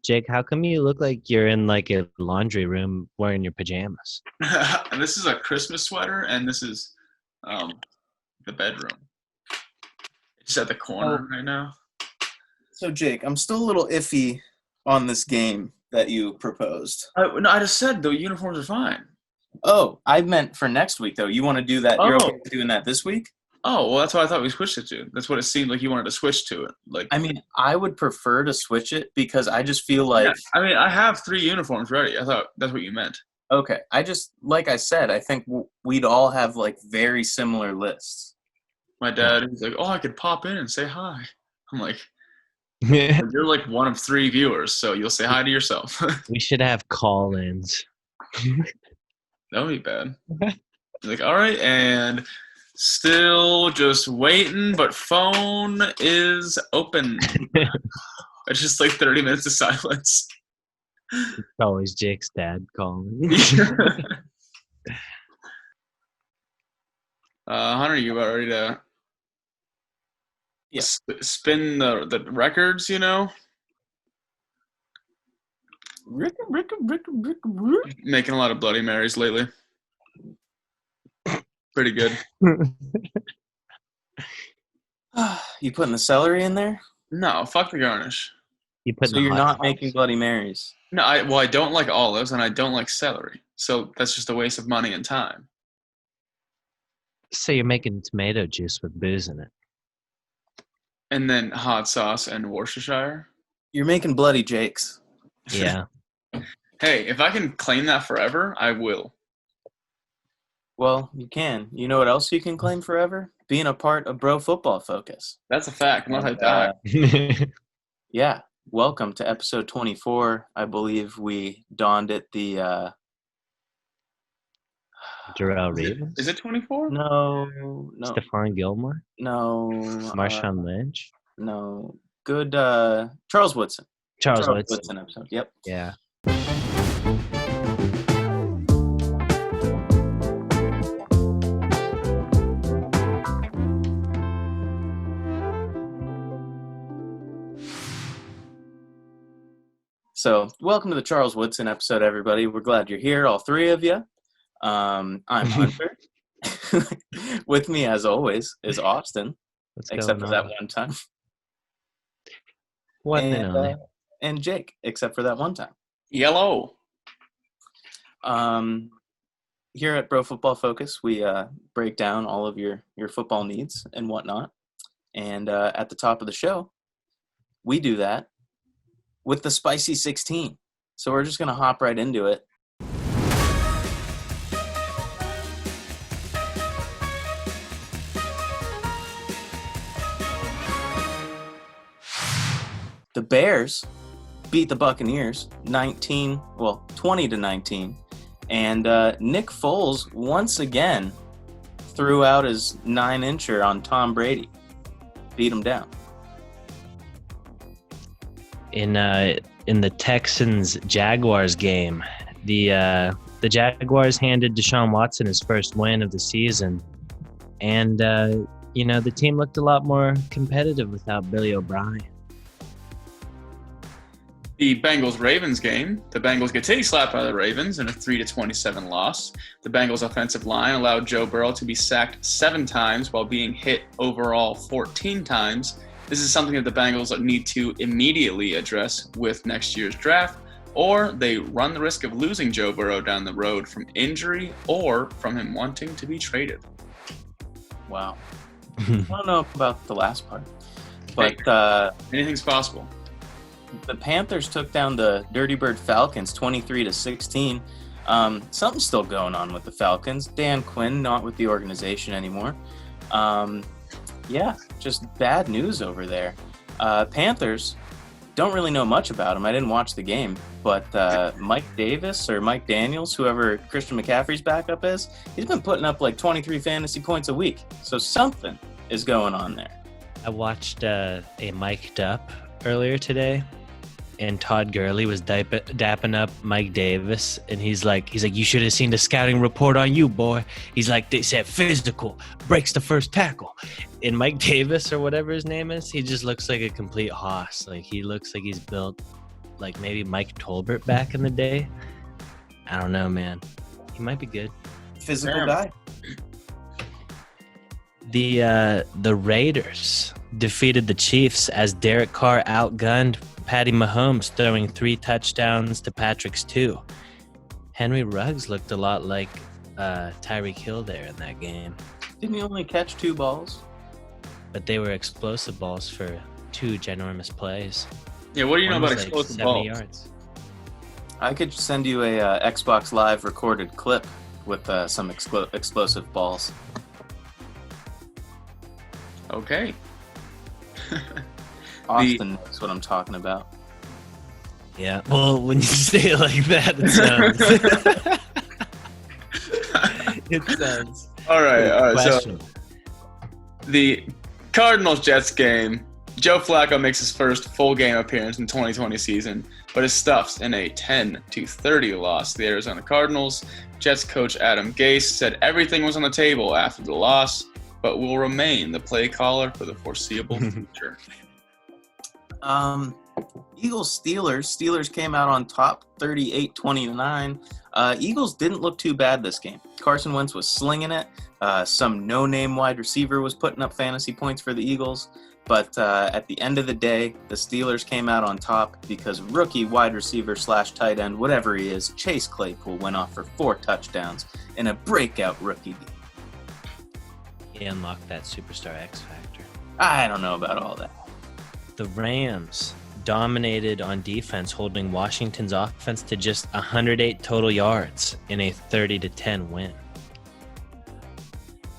Jake, how come you look like you're in like a laundry room wearing your pajamas? And this is a Christmas sweater, and this is um, the bedroom. It's at the Oh, corner right now. so Jake, I'm still a little iffy on this game that you proposed. No, I just said the uniforms are fine. Oh, I meant for next week though. You want to do that? You're okay Oh, with doing that this week? well, that's what I thought we switched it to. That's what it seemed like you wanted to switch to it. Like, I mean, I would prefer to switch it because I just feel yeah, like I mean, I have 3 uniforms ready. I thought that's what you meant. okay. I just like I said, I think we'd all have like very similar lists. My dad, he's like, "Oh, I could pop in and say hi." I'm like, We "You're like one of 3 viewers, so you'll say hi to yourself." should have call-ins. That would be bad. Like, all right, and still just waiting, but phone is open. It's just like 30 minutes of silence. It's always Jake's dad calling. Hunter, you about ready to Yeah. spin the records, you know? Rick. Making a lot of Bloody Marys lately. Pretty good. You putting the celery in there? No, fuck the garnish. You put So you're not making Bloody Marys. No, I don't like olives and I don't like celery. So that's just a waste of money and time. So you're making tomato juice with booze in it. And then hot sauce and Worcestershire. You're making Bloody Jakes. Yeah. Hey, if I can claim that forever, I will. Well, you can. You know what else you can claim forever? Being a part of Bro Football Focus. That's a fact. Unless I And, die. Yeah. Welcome to episode 24. I believe we donned it the Darrell Is Reeves. it 24? no Stephon Gilmore. no Marshawn Lynch. no good Charles Woodson. Charles Woodson. episode. Yep. Yeah. So, welcome to the Charles Woodson episode, everybody. We're glad you're here, all three of you. I'm Hunter. With me, as always, is Austin, What's except for going that on? one time, One and only. and Jake, except for that one time. Yellow. Here at Bro Football Focus, we break down all of your football needs and whatnot. And at the top of the show, we do that with the Spicy 16. So we're just going to hop right into it. The Bears beat the Buccaneers 20-19. And Nick Foles once again threw out his 9-incher on Tom Brady. Beat him down. In the Texans Jaguars game, the Jaguars handed Deshaun Watson his first win of the season, and the team looked a lot more competitive without Billy O'Brien. The Bengals-Ravens game. The Bengals get titty slapped by the Ravens in a 3-27 loss. The Bengals offensive line allowed Joe Burrow to be sacked 7 times while being hit overall 14 times. This is something that the Bengals need to immediately address with next year's draft, or they run the risk of losing Joe Burrow down the road from injury or from him wanting to be traded. Wow. I don't know about the last part. But Anything's possible. the Panthers took down the Dirty Bird Falcons 23-16. Something's still going on with the Falcons. Dan Quinn not with the organization anymore. Yeah, just bad news over there. Panthers, don't really know much about him. I didn't watch the game, but Mike Davis or Mike Daniels, whoever Christian McCaffrey's backup is, he's been putting up like 23 fantasy points a week. So something is going on there. I watched a Mic'd Up earlier today, and Todd Gurley was dapping up Mike Davis, and he's like, you should have seen the scouting report on you, boy. He's like, they said physical, breaks the first tackle. And Mike Davis, or whatever his name is, he just looks like a complete hoss. Like, he looks like he's built like maybe Mike Tolbert back in the day. I don't know, man. He might be good. Physical Damn. guy. The Raiders defeated the Chiefs as Derek Carr outgunned Patty Mahomes, throwing 3 touchdowns to Patrick's 2. Henry Ruggs looked a lot like Tyreek Hill there in that game, Didn't he only catch 2 balls? but they were explosive balls for 2 ginormous plays. Yeah, what do you know One about was explosive 70 balls? yards. I could send you a Xbox Live recorded clip with some explosive balls. Okay. Austin knows what I'm talking about. Yeah. Well, when you say it like that, it sounds. All right. So questionable. the Cardinals-Jets game, Joe Flacco makes his first full game appearance in 2020 season, but is stuffed in a 10-30 loss to the Arizona Cardinals. Jets coach Adam Gase said everything was on the table after the loss, but will remain the play caller for the foreseeable future. Eagles-Steelers. Steelers came out on top 38-29. Eagles didn't look too bad this game. Carson Wentz was slinging it. Some no-name wide receiver was putting up fantasy points for the Eagles. But at the end of the day, the Steelers came out on top because rookie wide receiver / tight end, whatever he is, Chase Claypool went off for 4 touchdowns in a breakout rookie game. He unlocked that superstar X factor. I don't know about all that. The Rams dominated on defense, holding Washington's offense to just 108 total yards in a 30-10 win.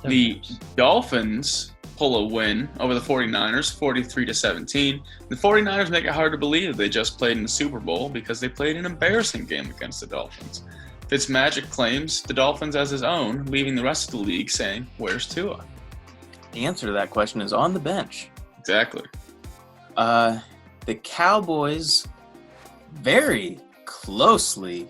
The Dolphins pull a win over the 49ers, 43-17. The 49ers make it hard to believe they just played in the Super Bowl because they played an embarrassing game against the Dolphins. Fitzmagic claims the Dolphins as his own, leaving the rest of the league saying, "Where's Tua?" The answer to that question is on the bench. Exactly. The Cowboys very closely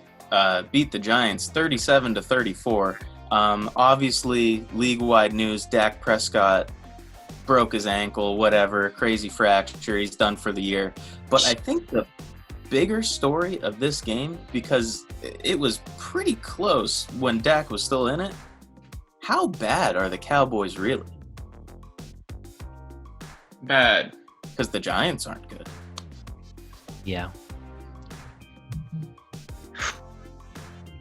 beat the Giants 37-34. Obviously, league-wide news, Dak Prescott broke his ankle, whatever, crazy fracture, he's done for the year. But I think the bigger story of this game, because it was pretty close when Dak was still in it, how bad are the Cowboys really? Bad. Because the Giants aren't good. Yeah.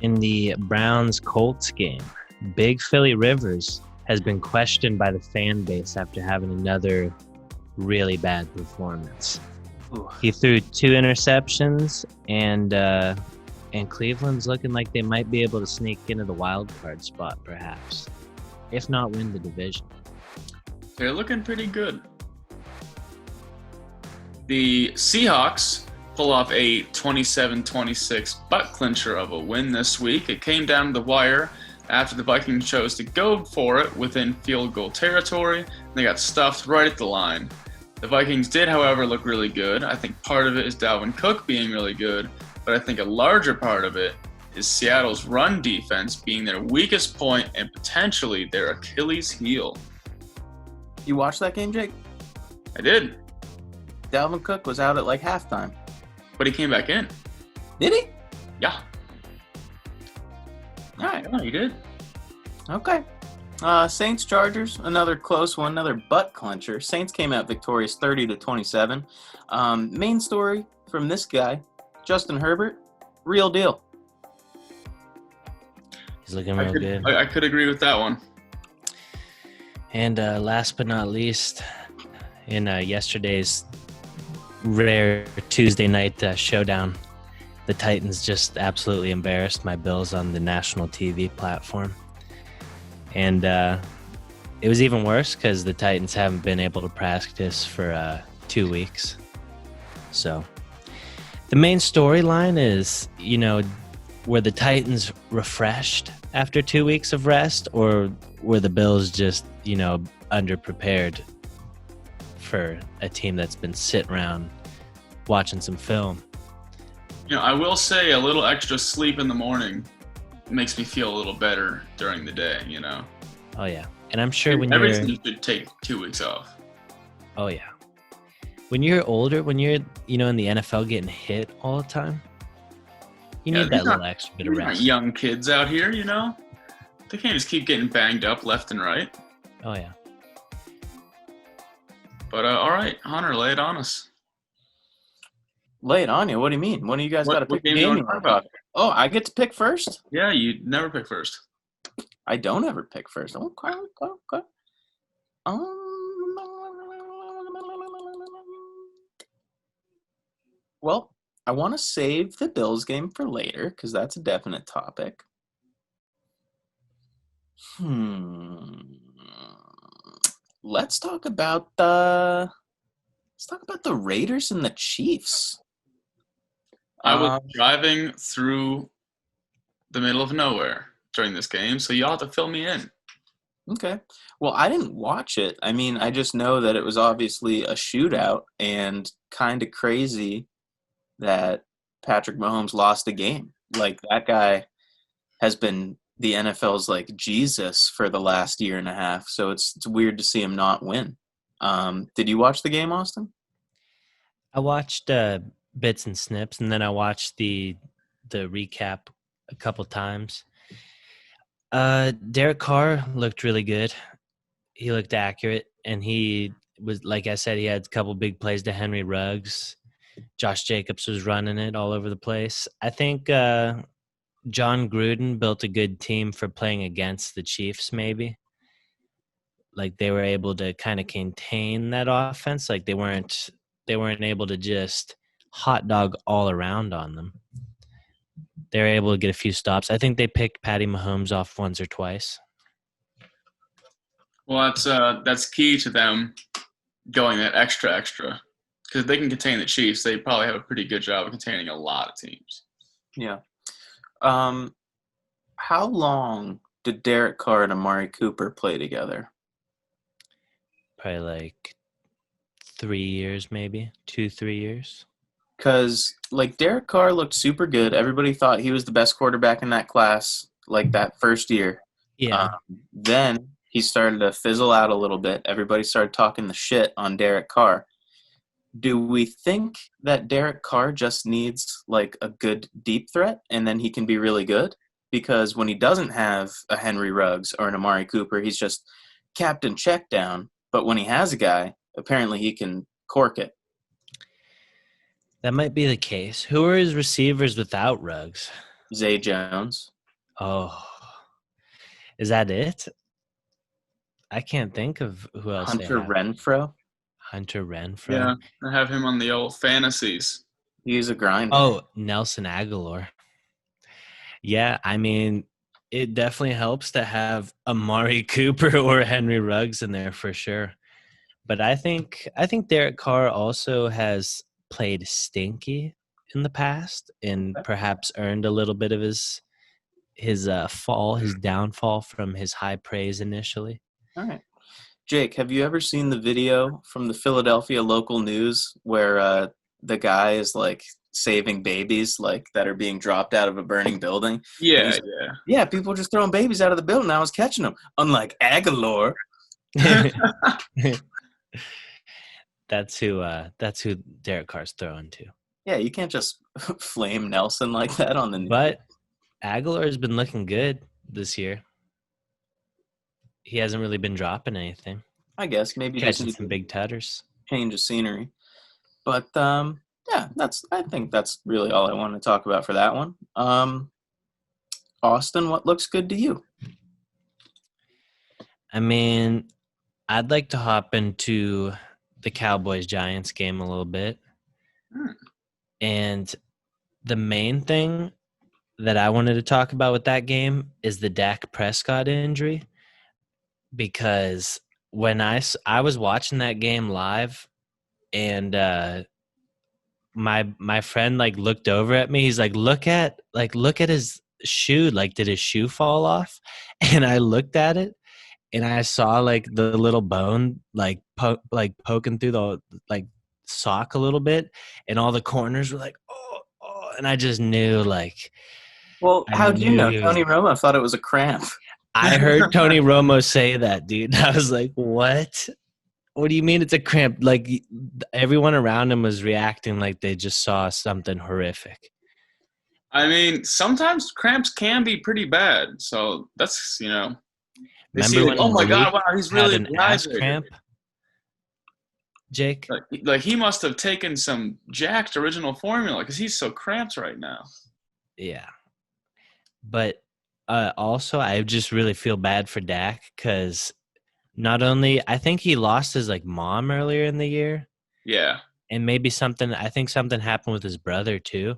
In the Browns-Colts game, Big Philly Rivers has been questioned by the fan base after having another really bad performance. Ooh. He threw 2 interceptions, and Cleveland's looking like they might be able to sneak into the wild card spot, perhaps, if not win the division. They're looking pretty good. The Seahawks pull off a 27-26 butt clincher of a win this week. It came down to the wire after the Vikings chose to go for it within field goal territory. They got stuffed right at the line. The Vikings did, however, look really good. I think part of it is Dalvin Cook being really good, but I think a larger part of it is Seattle's run defense being their weakest point and potentially their Achilles heel. You watched that game, Jake? I did, Dalvin Cook was out at like halftime. but he came back in. Did he? Yeah, All right. yeah, he did. Okay. Saints Chargers, another close one, another butt clincher. Saints came out victorious 30-27. Main story from this guy, Justin Herbert, real deal. He's looking real good. I could agree with that one. And last but not least, in yesterday's rare Tuesday night showdown, the Titans just absolutely embarrassed my Bills on the national TV platform. And it was even worse because the Titans haven't been able to practice for 2 weeks. So the main storyline is, were the Titans refreshed after 2 weeks of rest, or were the Bills just, underprepared for a team that's been sitting around watching some film? I will say a little extra sleep in the morning makes me feel a little better during the day, Oh yeah. And I'm sure when everything should take 2 weeks off. Oh yeah. When you're older, when you're in the NFL getting hit all the time, you Yeah, need that little extra bit of These aren't rest. young kids out here, you know? They can't just keep getting banged up left and right. Oh yeah. But all right, Hunter, lay it on us. Lay it on you. What do you mean? When do you guys got to pick the game you game wanna you want talk to about? talk? Oh, I get to pick first? Yeah, you never pick first. I don't ever pick first. Okay. Well, I want to save the Bills game for later because that's a definite topic. Let's talk about the Raiders and the Chiefs. I was driving through the middle of nowhere during this game, so y'all have to fill me in. Okay. Well, I didn't watch it. I mean, I just know that it was obviously a shootout and kind of crazy that Patrick Mahomes lost a game. Like, that guy has been the NFL's like Jesus for the last year and a half. So it's weird to see him not win. Did you watch the game, Austin? I watched bits and snips, and then I watched the recap a couple times. Derek Carr looked really good. He looked accurate, and he was, like I said, he had a couple big plays to Henry Ruggs. Josh Jacobs was running it all over the place. I think John Gruden built a good team for playing against the Chiefs, maybe. Like, they were able to kind of contain that offense. Like, they weren't able to just hot dog all around on them. They were able to get a few stops. I think they picked Patty Mahomes off once or twice. Well, that's key to them going that extra. Because if they can contain the Chiefs, they probably have a pretty good job of containing a lot of teams. Yeah. How long did Derek Carr and Amari Cooper play together? Probably like 3 years, maybe 2-3 years. Because, like, Derek Carr looked super good. Everybody thought he was the best quarterback in that class, like, that first year. Yeah. Then he started to fizzle out a little bit. Everybody started talking the shit on Derek Carr. Do we think that Derek Carr just needs, like, a good deep threat, and then he can be really good? Because when he doesn't have a Henry Ruggs or an Amari Cooper, he's just captain check down. But when he has a guy, apparently he can cork it. That might be the case. Who are his receivers without Ruggs? Zay Jones. Oh, is that it? I can't think of who else. Hunter Renfrow. Hunter Renfrow. Yeah, I have him on the old fantasies. He's a grinder. Oh, Nelson Aguilar. Yeah, I mean, it definitely helps to have Amari Cooper or Henry Ruggs in there for sure. But I think Derek Carr also has played stinky in the past and perhaps earned a little bit of his downfall from his high praise initially. All right. Jake, have you ever seen the video from the Philadelphia local news where the guy is like saving babies like that are being dropped out of a burning building? Yeah. Yeah, people just throwing babies out of the building. I was catching them. Unlike Aguilar. That's who Derek Carr's throwing to. Yeah, you can't just flame Nelson like that on the news. But Aguilar's been looking good this year. He hasn't really been dropping anything. I guess maybe catching some big tutters. Change of scenery. But yeah, I think that's really all I want to talk about for that one. Austin, what looks good to you? I mean, I'd like to hop into the Cowboys-Giants game a little bit. And the main thing that I wanted to talk about with that game is the Dak Prescott injury. Because when I was watching that game live and my friend like looked over at me, he's like, look at his shoe. Like, did his shoe fall off? And I looked at it and I saw like the little bone like poking through the like sock a little bit, and all the corners were like, oh, and I just knew like. Well, how do you know? Tony Romo thought it was a cramp. I heard Tony Romo say that, dude. I was like, what? What do you mean it's a cramp? Like everyone around him was reacting like they just saw something horrific. I mean, sometimes cramps can be pretty bad. So that's, they see Remember like, when oh my God, Luke wow, he's had really an ass dehydrated. cramp, Jake? Like he must have taken some jacked original formula because he's so cramped right now. Yeah. But also, I just really feel bad for Dak because not only I think he lost his like mom earlier in the year, Yeah. and maybe I think something happened with his brother too.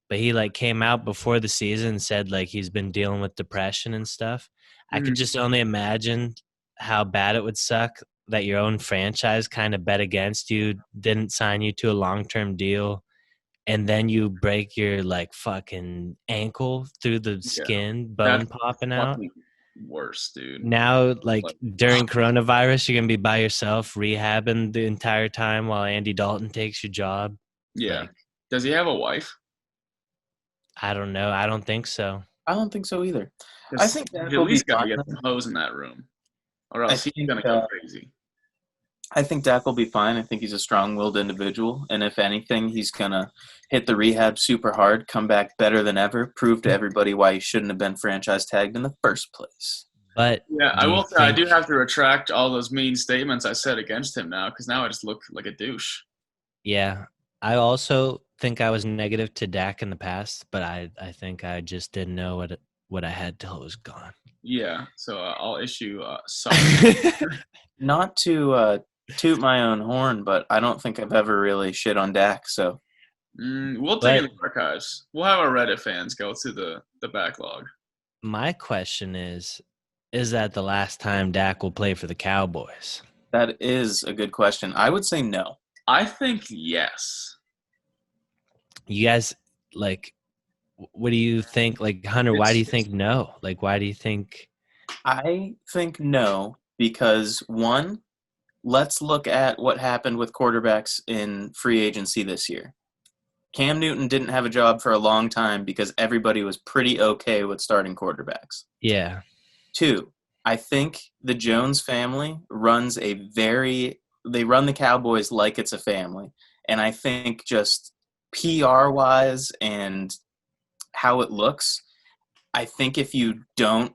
But he like came out before the season and said like he's been dealing with depression and stuff. I could Mhm. just only imagine how bad it would suck that your own franchise kind of bet against you, didn't sign you to a long-term deal, and then you break your like fucking ankle through the skin, bone That's popping out. fucking worse, dude. Now, like during coronavirus, you're gonna be by yourself rehabbing the entire time while Andy Dalton takes your job. Yeah. Like, Does he have a wife? I don't know. I don't think so. I don't think so either. 'Cause I think Dak you will at be least gotta fine. get some hose in that room, or I else he's think, gonna go crazy. I think Dak will be fine. I think he's a strong-willed individual, and if anything, he's gonna hit the rehab super hard, come back better than ever, prove to everybody why he shouldn't have been franchise tagged in the first place. But Yeah, I do you will say I do think- have to retract all those mean statements I said against him now because now I just look like a douche. Yeah, I also think I was negative to Dak in the past, but I think I just didn't know what I had till it was gone. Yeah, so I'll issue sorry. Not to toot my own horn, but I don't think I've ever really shit on Dak. So We'll take it in the archives. We'll have our Reddit fans go through the backlog. My question is that the last time Dak will play for the Cowboys? that is a good question. I would say no. I think yes. You guys, like, what do you think? Like, Hunter, why do you think no? Like, why do you think? I think no because one, let's look at what happened with quarterbacks in free agency this year. Cam Newton didn't have a job for a long time because everybody was pretty okay with starting quarterbacks. Yeah. Two, I think the Jones family they run the Cowboys like it's a family. And I think just PR-wise and how it looks, I think if you don't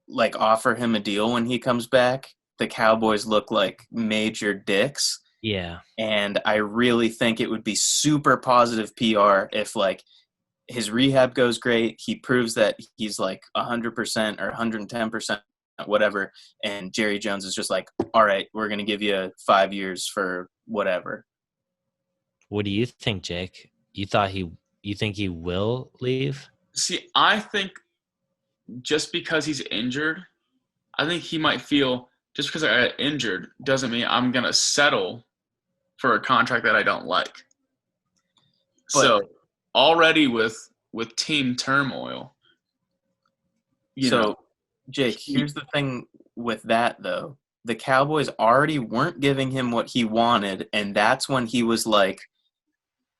like offer him a deal when he comes back, the Cowboys look like major dicks. Yeah. And I really think it would be super positive PR if like his rehab goes great, he proves that he's like 100% or 110%, whatever, and Jerry Jones is just like, all right, we're going to give you 5 years for whatever. What do you think, Jake? You think he will leave? See, I think just because he's injured, I think he might feel just because I got injured doesn't mean I'm going to settle for a contract that I don't like. So already with team turmoil, Jake, here's the thing with that, though. The Cowboys already weren't giving him what he wanted, and that's when he was like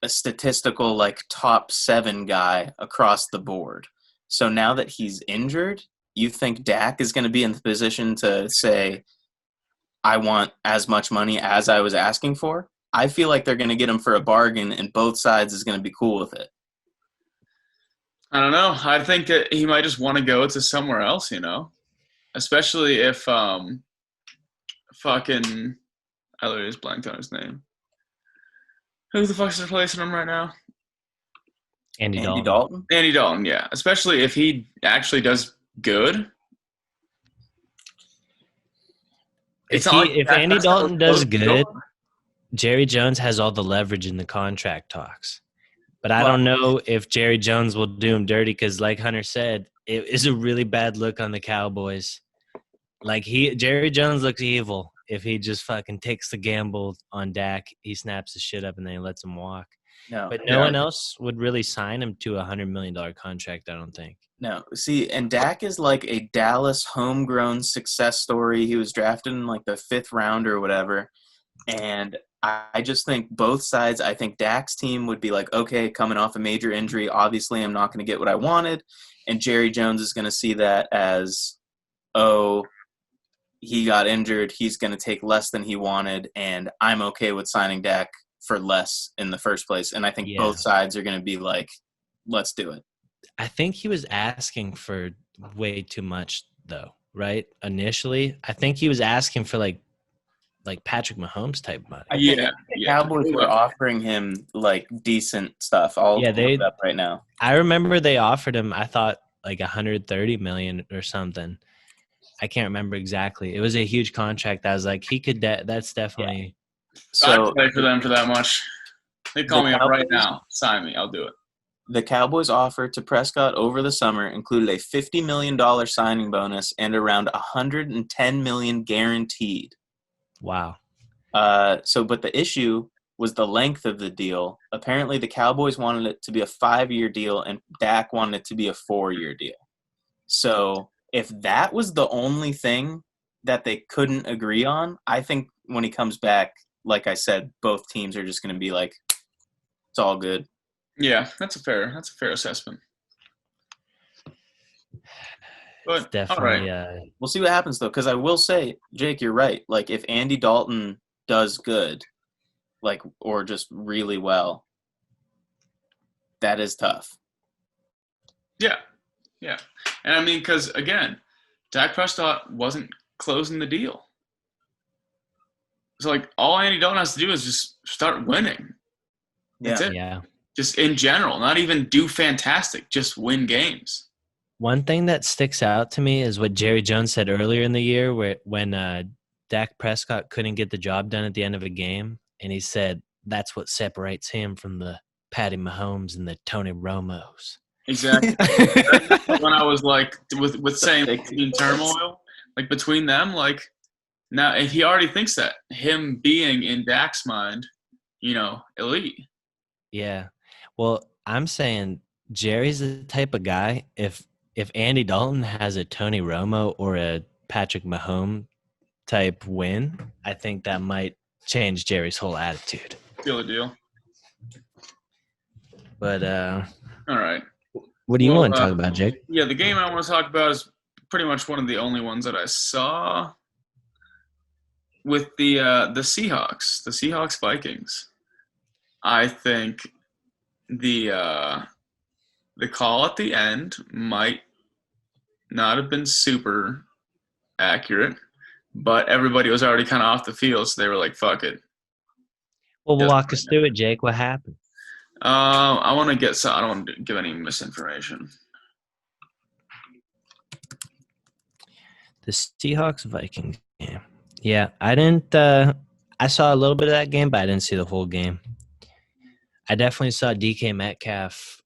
a statistical like top 7 guy across the board. So now that he's injured, you think Dak is going to be in the position to say, I want as much money as I was asking for? I feel like they're going to get him for a bargain, and both sides is going to be cool with it. I don't know. I think that he might just want to go to somewhere else, especially if fucking I literally just blanked on his name. Who the fuck's replacing him right now? Andy Dalton. Dalton. Andy Dalton, yeah. Especially if he actually does good. If Andy Dalton does good, Jerry Jones has all the leverage in the contract talks. But I don't know if Jerry Jones will do him dirty because, like Hunter said, it is a really bad look on the Cowboys. Like Jerry Jones looks evil if he just fucking takes the gamble on Dak. He snaps his shit up and then he lets him walk. No, but no one else would really sign him to a $100 million contract, I don't think. No, see, and Dak is like a Dallas homegrown success story. He was drafted in like the 5th round or whatever. And I just think both sides, I think Dak's team would be like, okay, coming off a major injury, obviously I'm not going to get what I wanted. And Jerry Jones is going to see that as, he got injured. He's going to take less than he wanted, and I'm okay with signing Dak for less in the first place. And I think both sides are going to be like, let's do it. I think he was asking for way too much, though, right? Initially, I think he was asking for like Patrick Mahomes type money. Yeah, Cowboys were offering him like decent stuff. I'll look it up right now. I remember they offered him, I thought, like $130 million or something. I can't remember exactly. It was a huge contract. I was like, he could. That's definitely. Yeah. So I'd play for them for that much. They call me up right now. Sign me. I'll do it. The Cowboys' offer to Prescott over the summer included a $50 million signing bonus and around $110 million guaranteed. Wow. But the issue was the length of the deal. Apparently, the Cowboys wanted it to be a 5-year deal, and Dak wanted it to be a 4-year deal. So if that was the only thing that they couldn't agree on, I think when he comes back, like I said, both teams are just going to be like, it's all good. Yeah, that's a fair assessment. But it's definitely, all right. We'll see what happens, though, because I will say, Jake, you're right. Like, if Andy Dalton does good, like, or just really well, that is tough. Yeah. And I mean, because, again, Dak Prescott wasn't closing the deal. So, like, all Andy Dalton has to do is just start winning. That's it. Yeah. Just in general, not even do fantastic, just win games. One thing that sticks out to me is what Jerry Jones said earlier in the year when Dak Prescott couldn't get the job done at the end of a game, and he said that's what separates him from the Patty Mahomes and the Tony Romos. Exactly. When I was like, with saying in turmoil, like between them, like now he already thinks that him being in Dak's mind, elite. Yeah. Well, I'm saying Jerry's the type of guy, if Andy Dalton has a Tony Romo or a Patrick Mahomes type win, I think that might change Jerry's whole attitude. Feel the deal. But all right. What do you want to talk about, Jake? Yeah, the game I want to talk about is pretty much one of the only ones that I saw with the Seahawks Vikings. I think the call at the end might not have been super accurate, but everybody was already kind of off the field, so they were like, fuck it. Well, walk us through it, Jake. What happened? I don't want to give any misinformation. The Seahawks-Vikings game. Yeah, I didn't I saw a little bit of that game, but I didn't see the whole game. I definitely saw DK Metcalf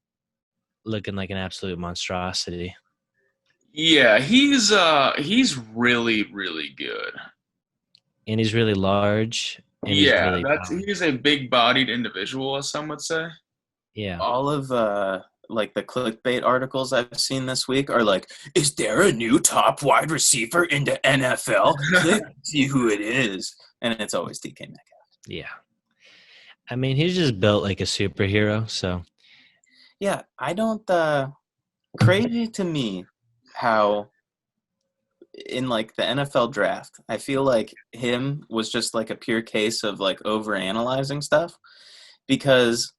looking like an absolute monstrosity. Yeah, he's really, really good. And he's really large. And yeah, he's a big-bodied individual, as some would say. Yeah. All of like the clickbait articles I've seen this week are like, is there a new top wide receiver in the NFL? Click, see who it is. And it's always DK Metcalf. Yeah. I mean, he's just built like a superhero, so. Yeah, I don't crazy to me how in like the NFL draft, I feel like him was just like a pure case of like overanalyzing stuff, because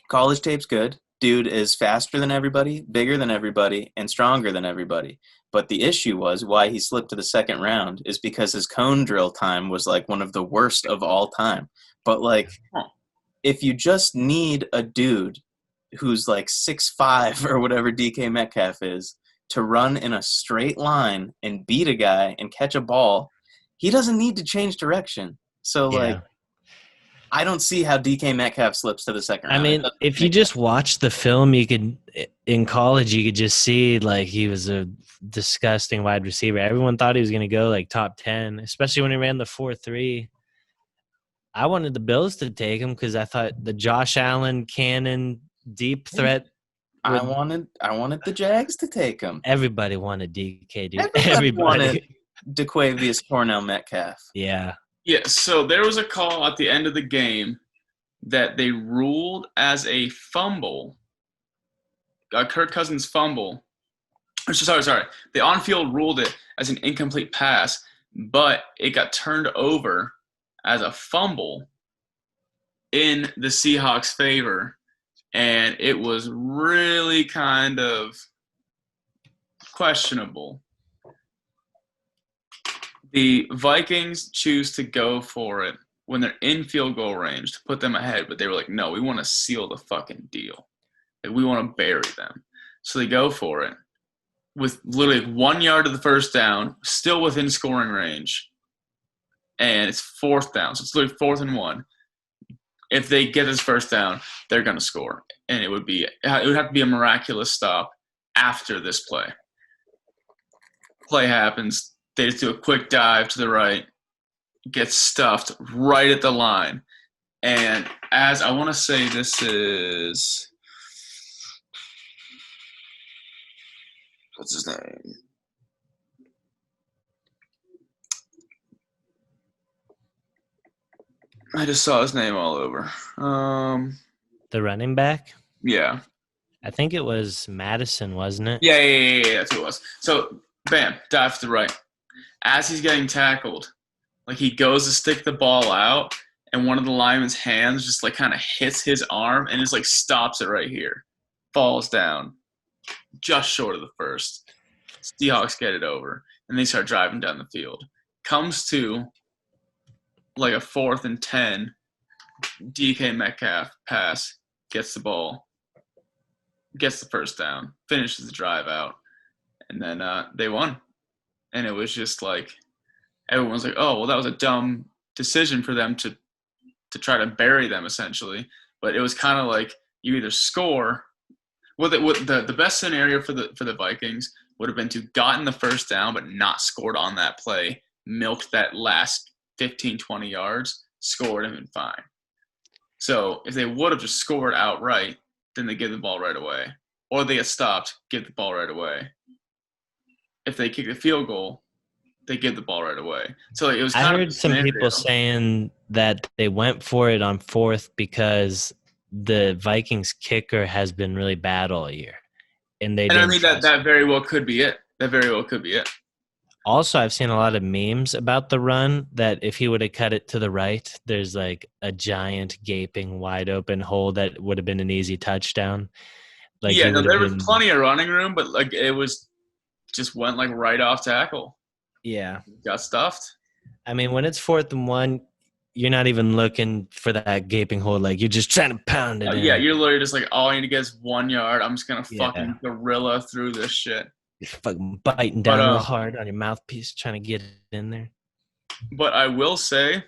college tape's good. Dude is faster than everybody, bigger than everybody, and stronger than everybody. But the issue was why he slipped to the second round is because his cone drill time was like one of the worst of all time. But like, if you just need a dude who's like 6'5" or whatever DK Metcalf is to run in a straight line and beat a guy and catch a ball, he doesn't need to change direction. So like, I don't see how DK Metcalf slips to the second round. I mean, if you just watch the film, in college, you could just see like he was a disgusting wide receiver. Everyone thought he was going to go like top 10, especially when he ran the 4.3. I wanted the Bills to take him because I thought the Josh Allen cannon deep threat. I wanted the Jags to take him. Everybody wanted DK, dude. Everybody wanted DeQuavius Cornell Metcalf. Yeah. Yeah, so there was a call at the end of the game that they ruled as a fumble, Kirk Cousins' fumble. Sorry. The on-field ruled it as an incomplete pass but it got turned over as a fumble in the Seahawks' favor, and it was really kind of questionable. The Vikings choose to go for it when they're in field goal range to put them ahead, but they were like, no, we want to seal the fucking deal. Like, we want to bury them. So they go for it with literally 1 yard to the first down, still within scoring range. And it's fourth down. So it's literally 4th and 1. If they get this first down, they're going to score. And it would have to be a miraculous stop after this play. Play happens. They just do a quick dive to the right, gets stuffed right at the line. And as I want to say, this is, what's his name? I just saw his name all over. The running back? Yeah. I think it was Madison, wasn't it? Yeah, that's who it was. So, bam, dive to the right. As he's getting tackled, like, he goes to stick the ball out, and one of the lineman's hands just, like, kind of hits his arm and just, like, stops it right here. Falls down just short of the first. Seahawks get it over, and they start driving down the field. Comes to, like, a 4th and 10. DK Metcalf pass, gets the ball, gets the first down, finishes the drive out, and then they won. And it was just like, everyone's like, oh, well, that was a dumb decision for them to try to bury them, essentially. But it was kind of like, you either score. Well, the best scenario for the Vikings would have been to gotten the first down but not scored on that play, milked that last 15, 20 yards, scored, and been fine. So if they would have just scored outright, then they give the ball right away. Or they get stopped, give the ball right away. If they kick a field goal, they give the ball right away. So it was kind I of heard some people saying that they went for it on 4th because the Vikings kicker has been really bad all year. And I mean, that very well could be it. That very well could be it. Also, I've seen a lot of memes about the run that if he would have cut it to the right, there's like a giant gaping wide open hole that would have been an easy touchdown. Like, yeah, no, there was plenty of running room, but like it was just went like right off tackle. Yeah. Got stuffed. I mean, when it's 4th and 1, you're not even looking for that gaping hole. Like, you're just trying to pound it in. Yeah, you're literally just like, all I need to get is 1 yard. I'm just going to fucking gorilla through this shit. You're fucking biting down real hard on your mouthpiece, trying to get it in there. But I will say,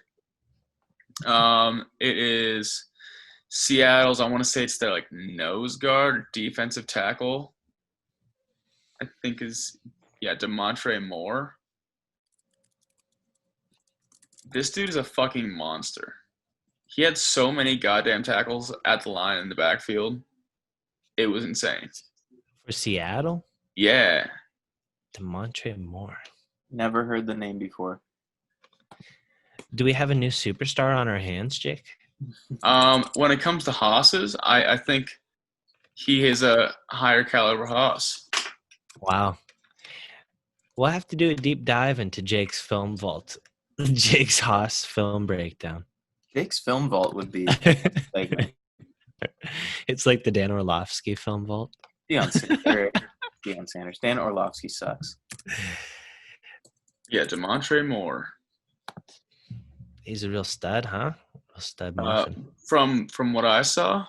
it is Seattle's, I want to say it's their like nose guard or defensive tackle. I think is, Demontre Moore. This dude is a fucking monster. He had so many goddamn tackles at the line in the backfield. It was insane. For Seattle? Yeah. Demontre Moore. Never heard the name before. Do we have a new superstar on our hands, Jake? When it comes to Haas's, I think he is a higher caliber Haas. Wow. We'll have to do a deep dive into Jake's film vault. Jake's Haas film breakdown. Jake's film vault would be segment. It's like the Dan Orlovsky film vault. Deion Sanders. Dan Orlovsky sucks. Yeah, Demontre Moore. He's a real stud, huh? Real stud muffin. From what I saw.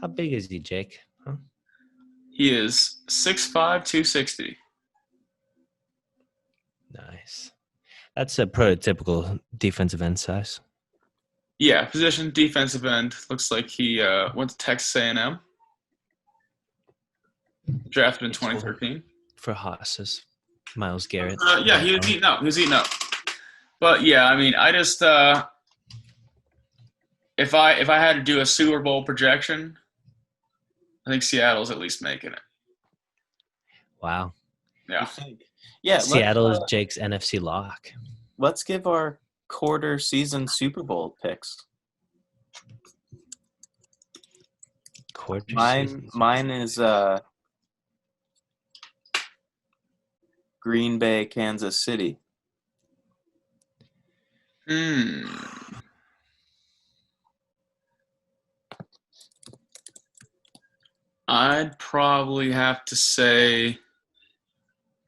How big is he, Jake? Huh? He is 6'5", 260. Nice. That's a prototypical defensive end size. Yeah, position defensive end. Looks like he went to Texas A&M. Drafted in 2013. For Haas's. Myles Garrett. Yeah, he was eating up. But yeah, I mean, I just if I had to do a Super Bowl projection, I think Seattle's at least making it. Wow. Yeah. Yeah. Seattle is Jake's NFC lock. Let's give our quarter season Super Bowl picks. Quarter Mine is Green Bay, Kansas City. I'd probably have to say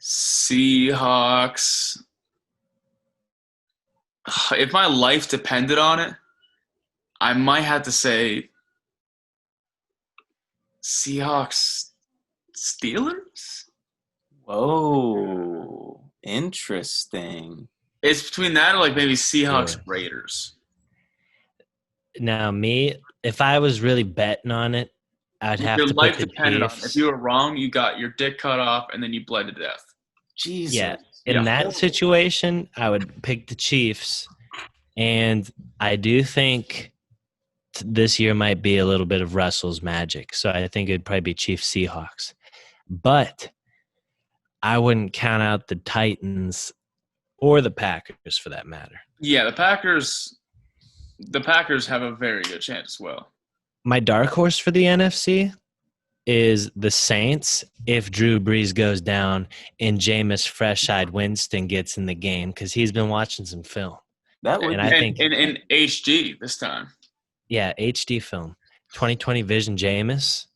Seahawks. If my life depended on it, I might have to say Seahawks Steelers. Whoa, interesting. It's between that or like maybe Seahawks Yeah. Raiders. Now, me, if I was really betting on it, I'd If have your to life put the depended on it. If Chiefs. you were wrong, you got your dick cut off and then you bled to death. Jesus. Yeah, in Yeah. that situation, I would pick the Chiefs. And I do think this year might be a little bit of Russell's magic. So I think it'd probably be Chiefs Seahawks. But I wouldn't count out the Titans or the Packers for that matter. Yeah, the Packers have a very good chance as well. My dark horse for the NFC is the Saints if Drew Brees goes down and Jameis Fresh-Eyed Winston gets in the game because he's been watching some film. That would And be I think, in HD this time. yeah, HD film. 2020 Vision Jameis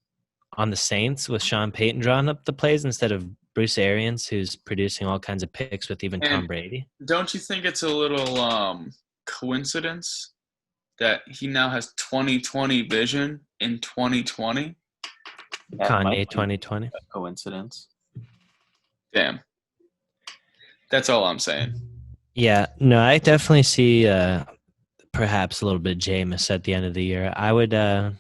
on the Saints with Sean Payton drawing up the plays instead of Bruce Arians, who's producing all kinds of picks with even Tom And- Brady. Don't you think it's a little coincidence that he now has 2020 vision in 2020? that might Kanye be 2020. a coincidence. Damn. That's all I'm saying. Yeah, no, I definitely see perhaps a little bit of Jameis at the end of the year. I'd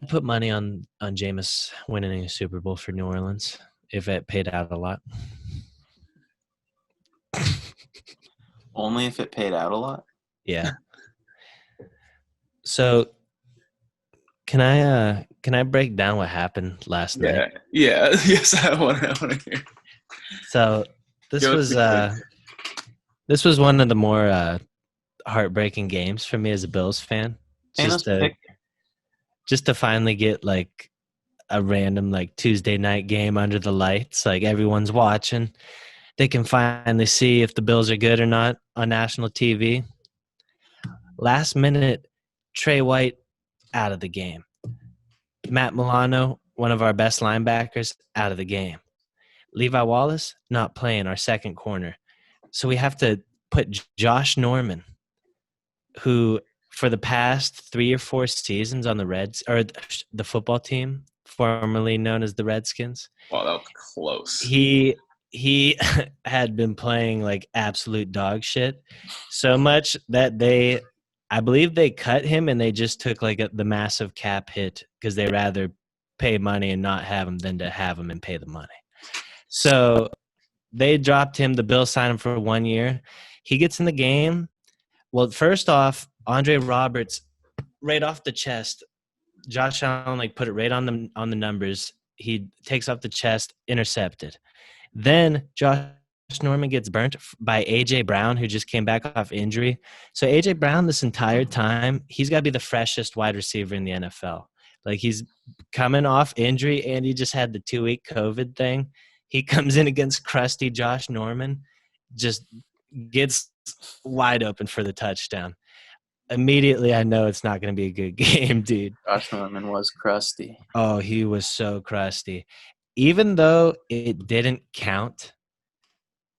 put money on Jameis winning a Super Bowl for New Orleans if it paid out a lot. Only if it paid out a lot. Yeah. So can I break down what happened last night? Yeah. Yes, I want to hear. So this Go was through this was one of the more heartbreaking games for me as a Bills fan. Just to finally get like a random like Tuesday night game under the lights, like everyone's watching. They can finally see if the Bills are good or not on national TV. Last minute, Trey White out of the game. Matt Milano, one of our best linebackers, out of the game. Levi Wallace, not playing, our second corner. So we have to put Josh Norman, who for the past 3 or 4 seasons on the Reds, or the football team, formerly known as the Redskins. Wow, that was close. He had been playing like absolute dog shit, so much that I believe they cut him and they just took like the massive cap hit because they rather pay money and not have him than to have him and pay the money. So they dropped him. The Bills signed him for 1 year. He gets in the game. Well, first off, Andre Roberts, right off the chest, Josh Allen like put it right on the numbers. He takes off the chest, intercepted. Then Josh Norman gets burnt by A.J. Brown, who just came back off injury. So A.J. Brown, this entire time, he's got to be the freshest wide receiver in the NFL. Like, he's coming off injury, and he just had the 2-week COVID thing. He comes in against crusty Josh Norman, just gets wide open for the touchdown. Immediately, I know it's not going to be a good game, dude. Josh Norman was crusty. Oh, he was so crusty. Even though it didn't count,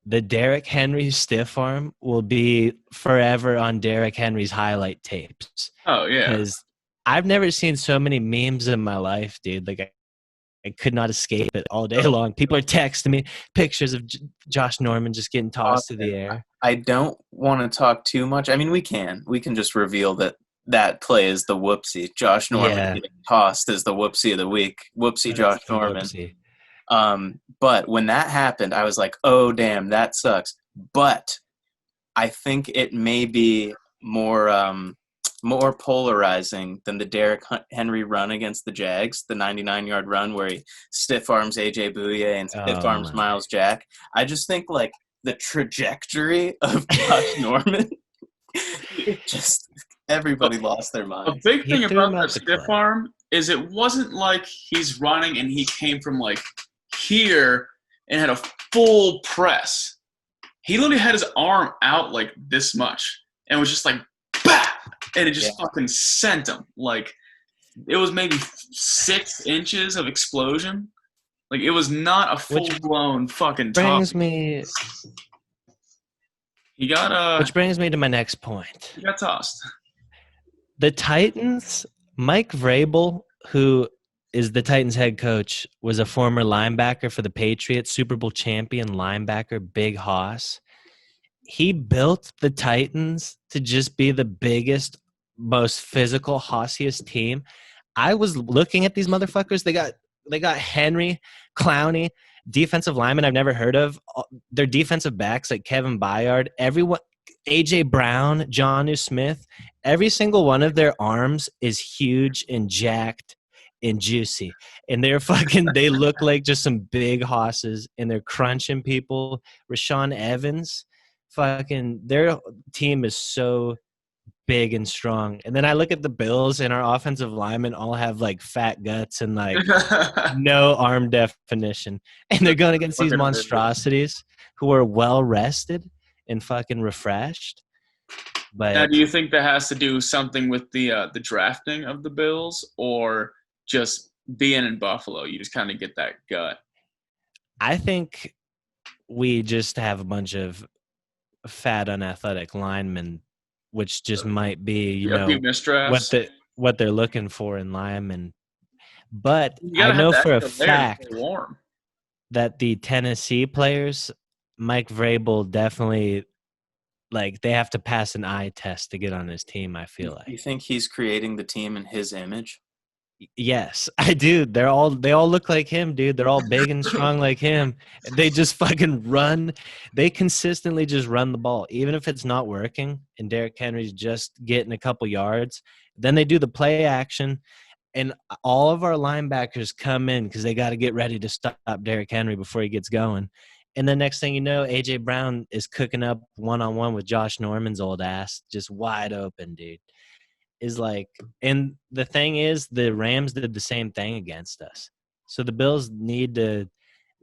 the Derrick Henry stiff arm will be forever on Derrick Henry's highlight tapes. Oh, yeah. Because I've never seen so many memes in my life, dude. Like, I could not escape it all day long. People are texting me pictures of Josh Norman just getting tossed to the air. I don't want to talk too much. I mean, we can just reveal that play is the whoopsie. Josh Norman getting tossed is the whoopsie of the week. Whoopsie, Josh Norman. Whoopsie. But when that happened, I was like, oh, damn, that sucks. But I think it may be more polarizing than the Derrick Henry run against the Jags, the 99-yard run where he stiff arms A.J. Bouye and stiff arms Miles Jack. I just think, like, the trajectory of Josh Norman, just everybody lost their mind. A big thing about that stiff arm is it wasn't like he's running and he came from, like, here and had a full press. He literally had his arm out like this much and was just like, bah! And it just fucking sent him. Like, it was maybe 6 inches of explosion. Like, it was not a full-blown fucking Brings toss. me, He got which brings me to my next point. he got tossed. The Titans, Mike Vrabel, who is the Titans head coach, was a former linebacker for the Patriots, Super Bowl champion linebacker, Big Hoss. He built the Titans to just be the biggest, most physical, hossiest team. I was looking at these motherfuckers. They got Henry, Clowney, defensive lineman I've never heard of. Their defensive backs like Kevin Byard, everyone, AJ Brown, Jonnu Smith. Every single one of their arms is huge and jacked and juicy. And they look like just some big hosses, and they're crunching people. Rashawn Evans, their team is so big and strong. And then I look at the Bills, and our offensive linemen all have like fat guts and like no arm definition. And they're going against these monstrosities who are well rested and fucking refreshed. But now, do you think that has to do something with the drafting of the Bills, or just being in Buffalo? You just kind of get that gut. I think we just have a bunch of fat, unathletic linemen, which just might be, what they're looking for in linemen. But I know for a fact that the Tennessee players, Mike Vrabel definitely, like, they have to pass an eye test to get on his team, I feel like. You think he's creating the team in his image? Yes, I do. They all look like him, dude. They're all big and strong like him. They just fucking run. They consistently just run the ball, even if it's not working and Derrick Henry's just getting a couple yards. Then they do the play action, and all of our linebackers come in because they got to get ready to stop Derrick Henry before he gets going. And the next thing you know, A.J. Brown is cooking up one-on-one with Josh Norman's old ass, just wide open, dude. Is like, and the thing is, the Rams did the same thing against us. So the Bills need to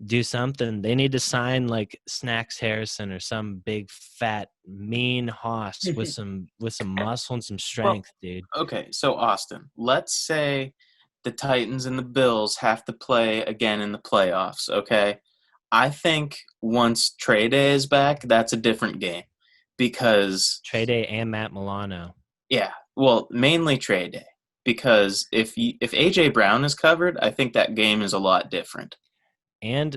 do something. They need to sign like Snacks Harrison or some big, fat, mean hoss with some muscle and some strength, dude. Okay, so Austin, let's say the Titans and the Bills have to play again in the playoffs, okay? I think once Trey Day is back, that's a different game because Trey Day and Matt Milano. Yeah, well, mainly Trey Day because if AJ Brown is covered, I think that game is a lot different. And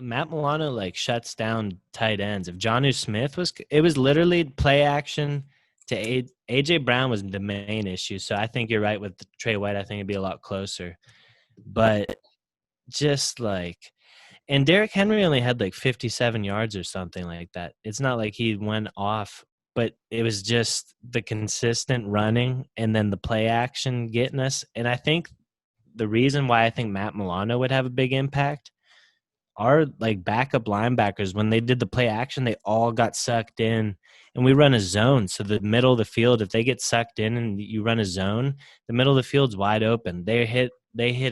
Matt Milano like shuts down tight ends. If Jonnu Smith it was literally play action to AJ Brown was the main issue. So I think you're right with Trey White. I think it'd be a lot closer, but just like. And Derrick Henry only had like 57 yards or something like that. It's not like he went off, but it was just the consistent running and then the play action getting us. And I think the reason why I think Matt Milano would have a big impact are like backup linebackers. When they did the play action, they all got sucked in, and we run a zone. So the middle of the field, if they get sucked in and you run a zone, the middle of the field's wide open. They hit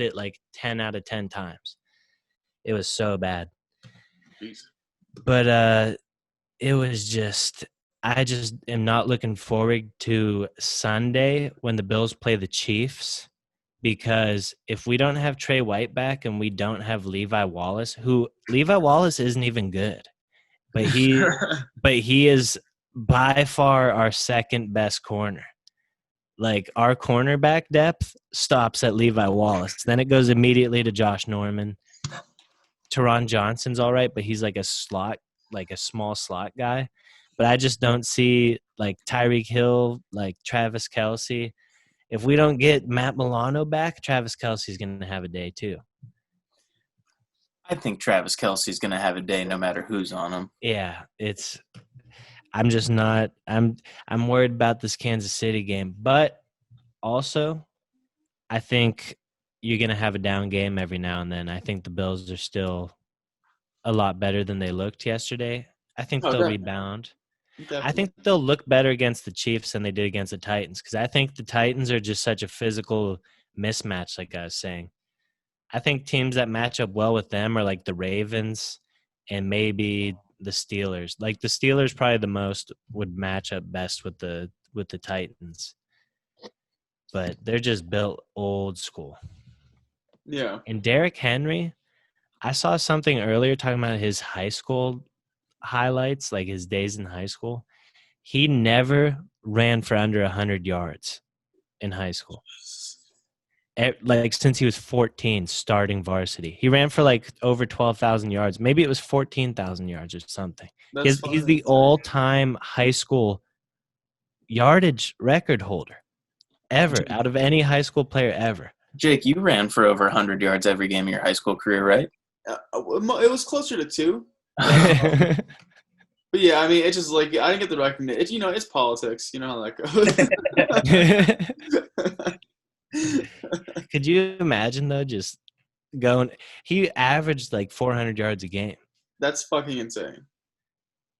it like 10 out of 10 times. It was so bad. Jeez. But it was just – I just am not looking forward to Sunday when the Bills play the Chiefs, because if we don't have Trey White back and we don't have Levi Wallace, who Levi Wallace isn't even good, but he is by far our second best corner. Like, our cornerback depth stops at Levi Wallace. Then it goes immediately to Josh Norman. Teron Johnson's all right, but he's like a small slot guy. But I just don't see like Tyreek Hill, like Travis Kelce. If we don't get Matt Milano back, Travis Kelce's going to have a day too. I think Travis Kelce's going to have a day no matter who's on him. Yeah, I'm just not – I'm worried about this Kansas City game. But also, I think you're going to have a down game every now and then. I think the Bills are still a lot better than they looked yesterday. I think they'll rebound. Definitely. I think they'll look better against the Chiefs than they did against the Titans, because I think the Titans are just such a physical mismatch, like I was saying. I think teams that match up well with them are like the Ravens and maybe the Steelers. Like the Steelers probably the most would match up best with the Titans. But they're just built old school. Yeah. And Derrick Henry, I saw something earlier talking about his high school highlights, like his days in high school. He never ran for under 100 yards in high school. Like since he was 14, starting varsity. He ran for like over 12,000 yards. Maybe it was 14,000 yards or something. He's the all-time high school yardage record holder ever out of any high school player ever. Jake, you ran for over 100 yards every game of your high school career, right? It was closer to 2. But yeah, I mean, it's just like I didn't get the recognition. It's politics. You know how that goes. Could you imagine though, just going? He averaged like 400 yards a game. That's fucking insane.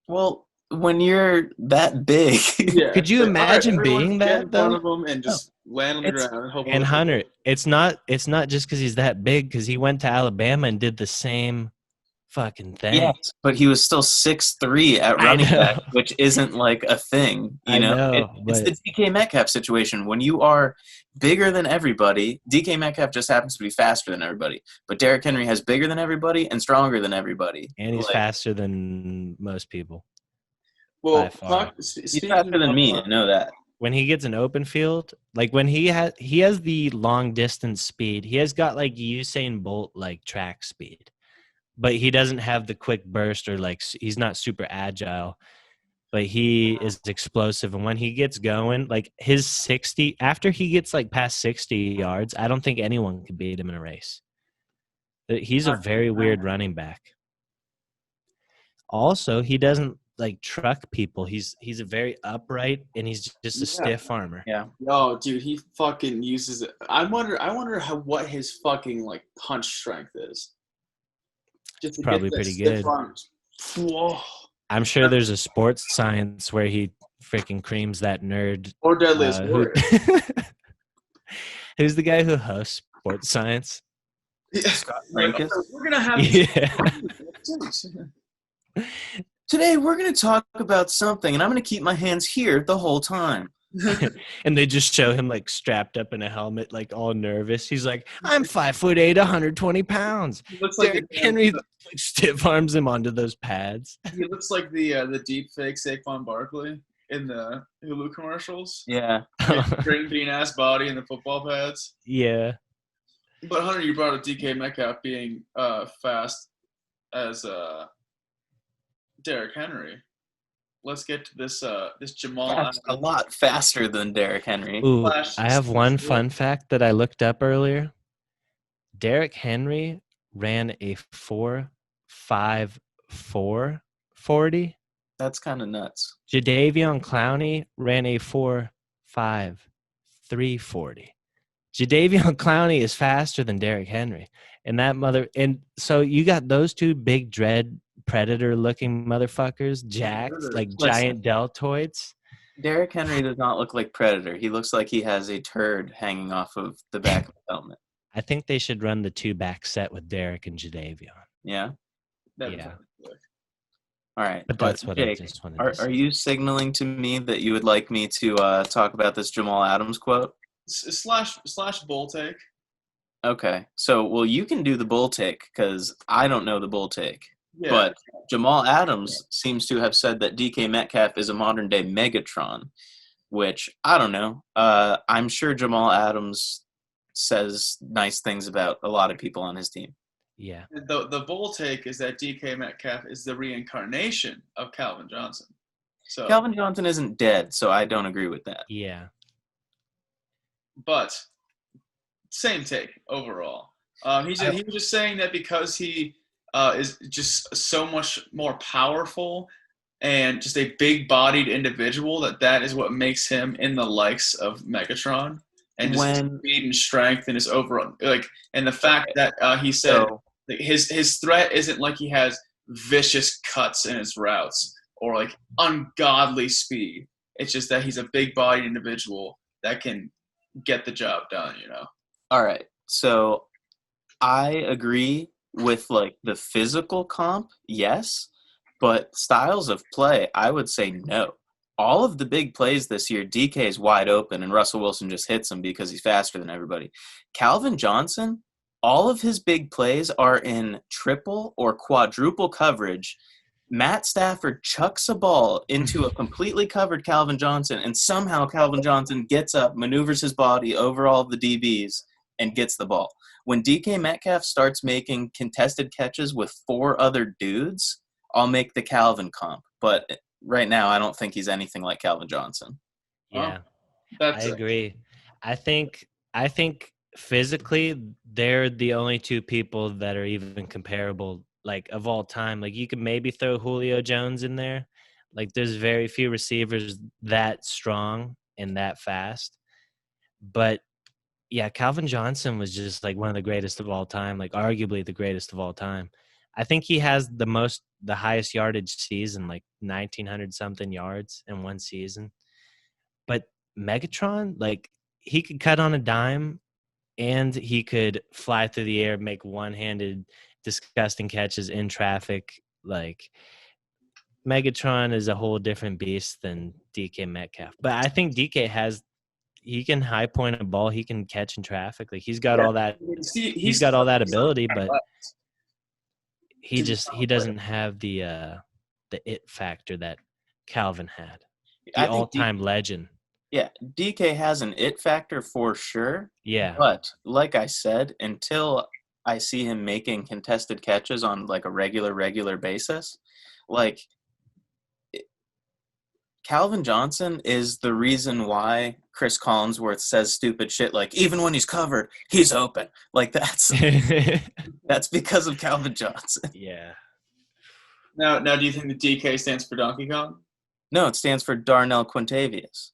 Well, when you're that big, Yeah. Could you imagine being that in though? front of him and just land on the ground and hope. And Hunter, it's not just because he's that big. Because he went to Alabama and did the same fucking thing. yes, but he was still 6'3" at running back, which isn't like a thing. It's the DK Metcalf situation. When you are bigger than everybody, DK Metcalf just happens to be faster than everybody. But Derrick Henry has bigger than everybody and stronger than everybody. And he's faster than most people. Well, he's faster than me. I know that. When he gets an open field, like when he has the long distance speed. He has got like Usain Bolt like track speed. But he doesn't have the quick burst or like he's not super agile, but he is explosive. And when he gets going, like his 60, after he gets like past 60 yards, I don't think anyone can beat him in a race. He's a very weird running back. Also, he doesn't like truck people. He's a very upright and he's just a stiff armor. Yeah. Oh, dude, he fucking uses it. I wonder what his fucking like punch strength is. Just probably pretty good. Whoa. I'm sure there's a sports science where he freaking creams that nerd. Or Deadliest Warrior. Who's the guy who hosts sports science? Yeah. Scott Frankus. We're gonna have. Yeah. Today we're gonna talk about something, and I'm gonna keep my hands here the whole time. And they just show him like strapped up in a helmet, like all nervous. He's like, "I'm 5'8", 120 pounds." He looks like Henry stiff arms him onto those pads. He looks like the deep fake Saquon Barkley in the Hulu commercials. Yeah. Green bean ass body and the football pads. Yeah. But Hunter, you brought up DK Metcalf being fast as Derrick Henry. Let's get to this Jamal Adams. A lot faster than Derrick Henry. Ooh, I have one fun fact that I looked up earlier. Derrick Henry ran a 4.54 40. That's kind of nuts. Jadeveon Clowney ran a 4.53 40. Jadeveon Clowney is faster than Derrick Henry. And so you got those two big dread predator looking motherfuckers, jacked, like giant deltoids. Derrick Henry does not look like Predator. He looks like he has a turd hanging off of the back of the helmet. I think they should run the 2-back set with Derrick and Jadeveon. Yeah? Yeah. All right. But that's what Jake, I just wanted to say. Are you signaling to me that you would like me to talk about this Jamal Adams quote? Slash bull take. Okay. So, well, you can do the bull take because I don't know the bull take. Yeah. But Jamal Adams seems to have said that DK Metcalf is a modern-day Megatron, which, I don't know. I'm sure Jamal Adams says nice things about a lot of people on his team. Yeah. The bull take is that DK Metcalf is the reincarnation of Calvin Johnson. So Calvin Johnson isn't dead, so I don't agree with that. Yeah. But same take overall. He was just saying that because he is just so much more powerful and just a big-bodied individual, that is what makes him in the likes of Megatron, and just his speed and strength and his overall and the fact that he said his threat isn't like he has vicious cuts in his routes or like ungodly speed. It's just that he's a big-bodied individual that can get the job done. All right, so I agree with like the physical comp, yes, but styles of play, I would say no. All of the big plays this year, DK is wide open and Russell Wilson just hits him because he's faster than everybody. Calvin Johnson, all of his big plays are in triple or quadruple coverage. Matt Stafford chucks a ball into a completely covered Calvin Johnson, and somehow Calvin Johnson gets up, maneuvers his body over all of the DBs, and gets the ball. When DK Metcalf starts making contested catches with 4 other dudes, I'll make the Calvin comp. But right now, I don't think he's anything like Calvin Johnson. Yeah, That's I agree. I think physically they're the only two people that are even comparable, like of all time. Like you could maybe throw Julio Jones in there. Like there's very few receivers that strong and that fast. But yeah, Calvin Johnson was just like one of the greatest of all time, like arguably the greatest of all time. I think he has the highest yardage season, like 1900 something yards in one season. But Megatron, like he could cut on a dime and he could fly through the air, make one-handed disgusting catches in traffic. Like Megatron is a whole different beast than DK Metcalf. But I think DK he can high point a ball, he can catch in traffic. Like he's got all that he's got all that ability, but he doesn't have the it factor that Calvin had. The I think all-time legend. Yeah, DK has an it factor for sure. Yeah. But like I said, until I see him making contested catches on like a regular basis, like Calvin Johnson is the reason why Chris Collinsworth says stupid shit like even when he's covered, he's open. Like that's because of Calvin Johnson. Yeah. Now, do you think the DK stands for Donkey Kong? No, it stands for Darnell Quintavious.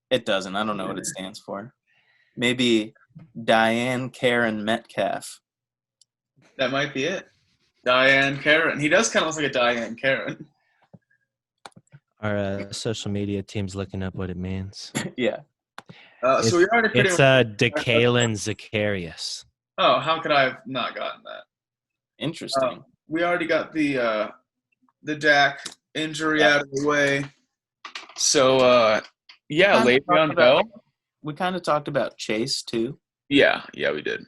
It doesn't. I don't know what it stands for. Maybe Diane Karen Metcalf. That might be it. Diane Karen. He does kind of look like a Diane Karen. Our social media team's looking up what it means. Yeah. So we already pretty it's Decalen Zacharias. Oh, how could I have not gotten that? Interesting. We already got the Dak injury out of the way. So, Le'Veon Bell. We kind of talked about Chase, too. Yeah, we did.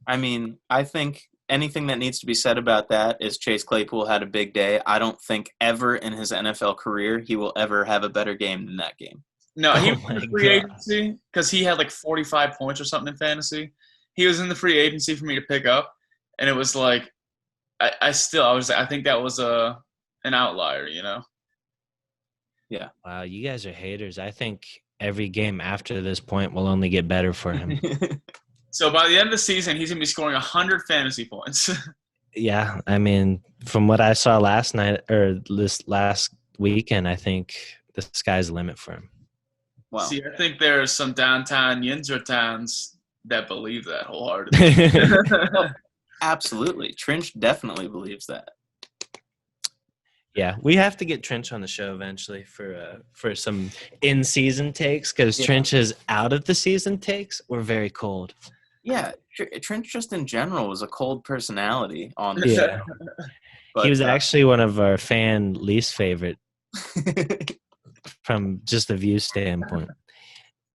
I mean, I think anything that needs to be said about that is Chase Claypool had a big day. I don't think ever in his NFL career he will ever have a better game than that game. No, he was in the free agency because he had like 45 points or something in fantasy. He was in the free agency for me to pick up, and it was like I think that was an outlier, you know? Yeah. Wow, you guys are haters. I think every game after this point will only get better for him. So by the end of the season, he's going to be scoring 100 fantasy points. Yeah, I mean, from what I saw last night or this last weekend, I think the sky's the limit for him. Wow. See, I think there are some downtown Yinzer towns that believe that wholeheartedly. Absolutely. Trench definitely believes that. Yeah, we have to get Trench on the show eventually for some in-season takes because Trench's out of the season takes were very cold. Yeah, Trench just in general was a cold personality on the show. But, he was actually one of our fan least favorite from just a view standpoint.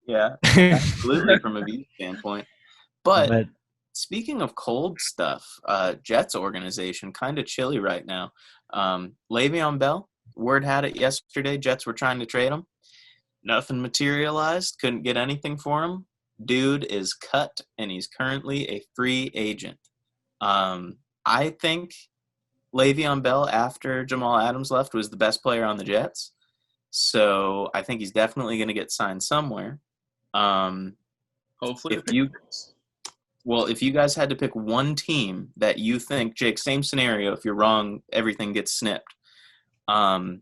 Yeah, absolutely from a view standpoint. But speaking of cold stuff, Jets organization kind of chilly right now. Le'Veon Bell, word had it yesterday, Jets were trying to trade him. Nothing materialized, couldn't get anything for him. Dude is cut, and he's currently a free agent. I think Le'Veon Bell, after Jamal Adams left, was the best player on the Jets. So I think he's definitely going to get signed somewhere. Hopefully. If you guys had to pick one team that you think, Jake, same scenario, if you're wrong, everything gets snipped. What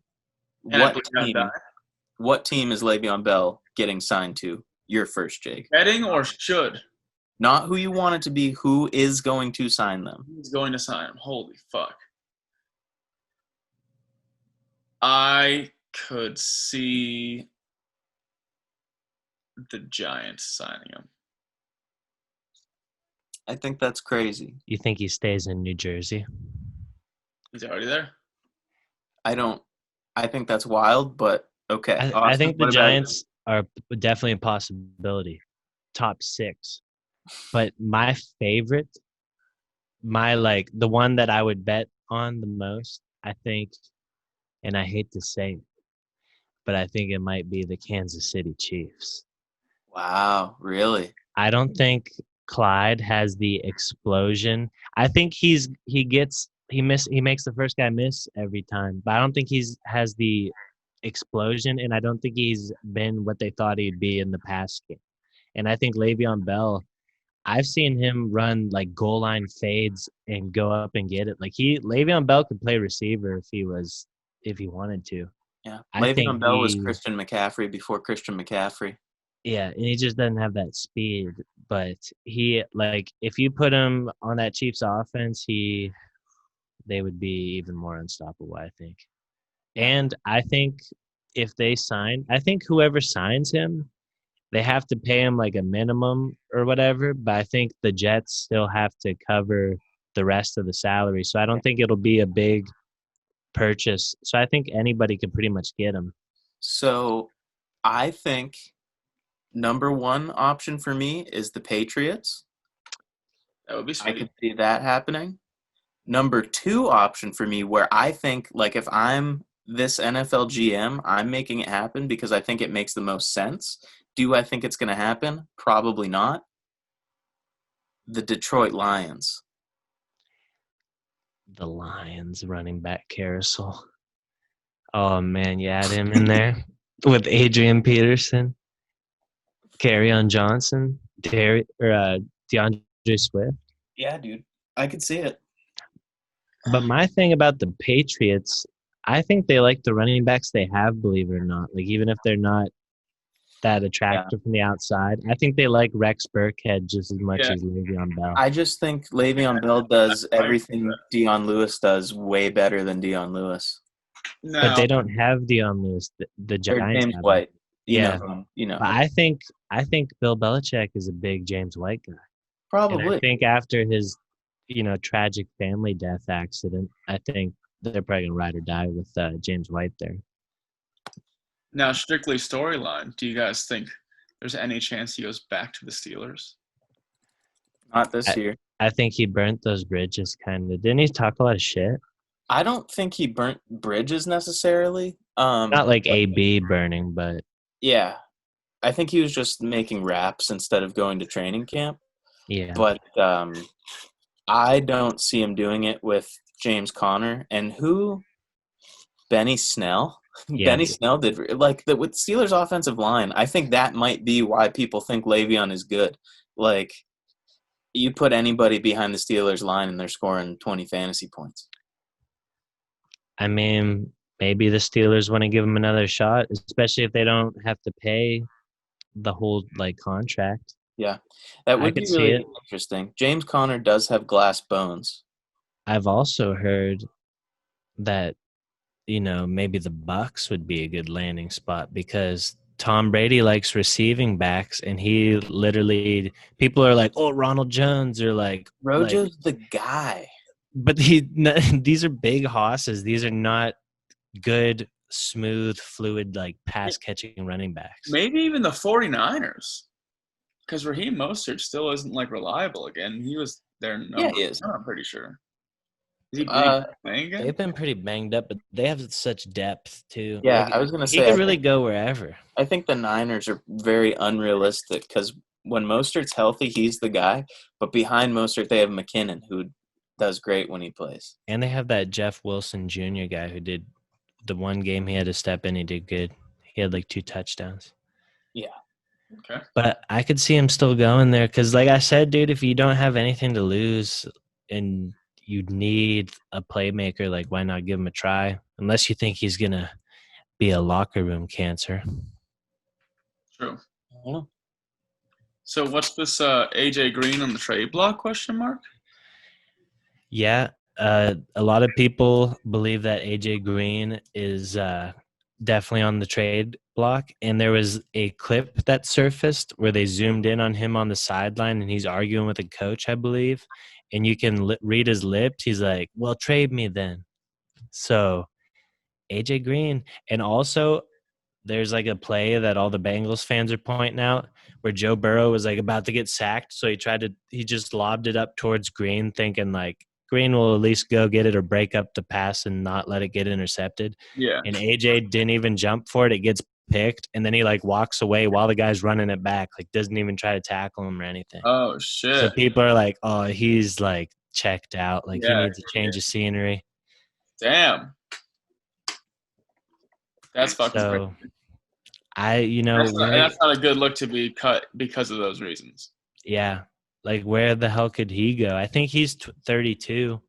team is Le'Veon Bell getting signed to? You're first, Jake. Betting or should? Not who you want it to be, who is going to sign them? Who's going to sign him? Holy fuck. I could see the Giants signing him. I think that's crazy. You think he stays in New Jersey? He's already there. I think that's wild, but okay. I Austin, think the what about you? Giants are definitely a possibility, top 6. But my favorite, the one that I would bet on the most, I think, and I hate to say it, but I think it might be the Kansas City Chiefs. Wow, really? I don't think Clyde has the explosion. I think he makes the first guy miss every time, but I don't think has the explosion, and I don't think he's been what they thought he'd be in the past game. And I think Le'Veon Bell, I've seen him run like goal line fades and go up and get it. Like Le'Veon Bell could play receiver if he wanted to. Yeah. I think Le'Veon Bell was he- Christian McCaffrey before Christian McCaffrey. Yeah, and he just doesn't have that speed. But if you put him on that Chiefs offense, they would be even more unstoppable, I think. And I think I think whoever signs him, they have to pay him like a minimum or whatever. But I think the Jets still have to cover the rest of the salary. So I don't think it'll be a big purchase. So I think anybody can pretty much get him. So I think number one option for me is the Patriots. That would be I sweet. could see that happening. Number two option for me, where I think, like, if I'm this NFL GM, I'm making it happen because I think it makes the most sense. Do I think it's going to happen? Probably not. The Detroit Lions. The Lions running back carousel. Oh man, you add him in there with Adrian Peterson, Kerryon Johnson, DeAndre Swift. Yeah, dude. I could see it. But my thing about the Patriots, I think they like the running backs they have, believe it or not. Like, even if they're not that attractive from the outside, I think they like Rex Burkhead just as much Yeah. as Le'Veon Bell. I just think Le'Veon Bell does everything Dion Lewis does way better than Dion Lewis. No, But they don't have Dion Lewis. The Or Giants James have him. White. Yeah. You know. But I think Bill Belichick is a big James White guy. And Probably. I think after his, tragic family death accident, I think they're probably gonna ride or die with James White there. now strictly storyline. Do you guys think there's any chance he goes back to the Steelers? Not this year. I think he burnt those bridges, kind of. Didn't he talk a lot of shit? I don't think he burnt bridges necessarily. Not like AB burning, but Yeah. I think he was just making raps instead of going to training camp. yeah. But I don't see him doing it with James Conner. And who? Benny Snell? Yeah. Benny Snell did with Steelers' offensive line. I think that might be why people think Le'Veon is good. Like, you put anybody behind the Steelers' line and they're scoring 20 fantasy points. I mean, maybe the Steelers want to give him another shot, especially if they don't have to pay the whole contract. Yeah, that I would be could see really it. interesting. James Conner does have glass bones. I've also heard that maybe the Bucks would be a good landing spot because Tom Brady likes receiving backs, and he literally people are like, "Oh, Ronald Jones," or Rojo's the guy. but these are big hosses. These are not good, smooth, fluid pass catching running backs. Maybe even the 49ers. Because Raheem Mostert still isn't reliable again. He was their number. Yeah, he is. I'm pretty sure. Is he Uh, playing again? They've been pretty banged up, but they have such depth too. Yeah, I was gonna He say. could really go wherever. I think the Niners are very unrealistic because when Mostert's healthy, he's the guy. But behind Mostert, they have McKinnon, who does great when he plays. And they have that Jeff Wilson Jr. guy who did the one game he had to step in. He did good. He had 2 touchdowns. Yeah. Okay. But I could see him still going there because, like I said, dude, if you don't have anything to lose and you need a playmaker, why not give him a try? Unless you think he's going to be a locker room cancer. True. Yeah. So what's this AJ Green on the trade block question mark? Yeah. A lot of people believe that AJ Green is definitely on the trade block. And there was a clip that surfaced where they zoomed in on him on the sideline and he's arguing with a coach, I believe. And you can read his lips. He's like, well, trade me then. So AJ Green. And also, there's like a play that all the Bengals fans are pointing out where Joe Burrow was like about to get sacked. So he just lobbed it up towards Green, thinking like Green will at least go get it or break up the pass and not let it get intercepted. Yeah. And AJ didn't even jump for it. It gets picked. And then he like walks away while the guy's running it back, like doesn't even try to tackle him or anything. Oh, So shit. people are like, oh, he's like checked out. Like Yeah, he needs a change of scenery. Damn. That's fucking So crazy. that's That's not a good look to be cut because of those reasons. yeah. Like where the hell could he go? I think he's 32,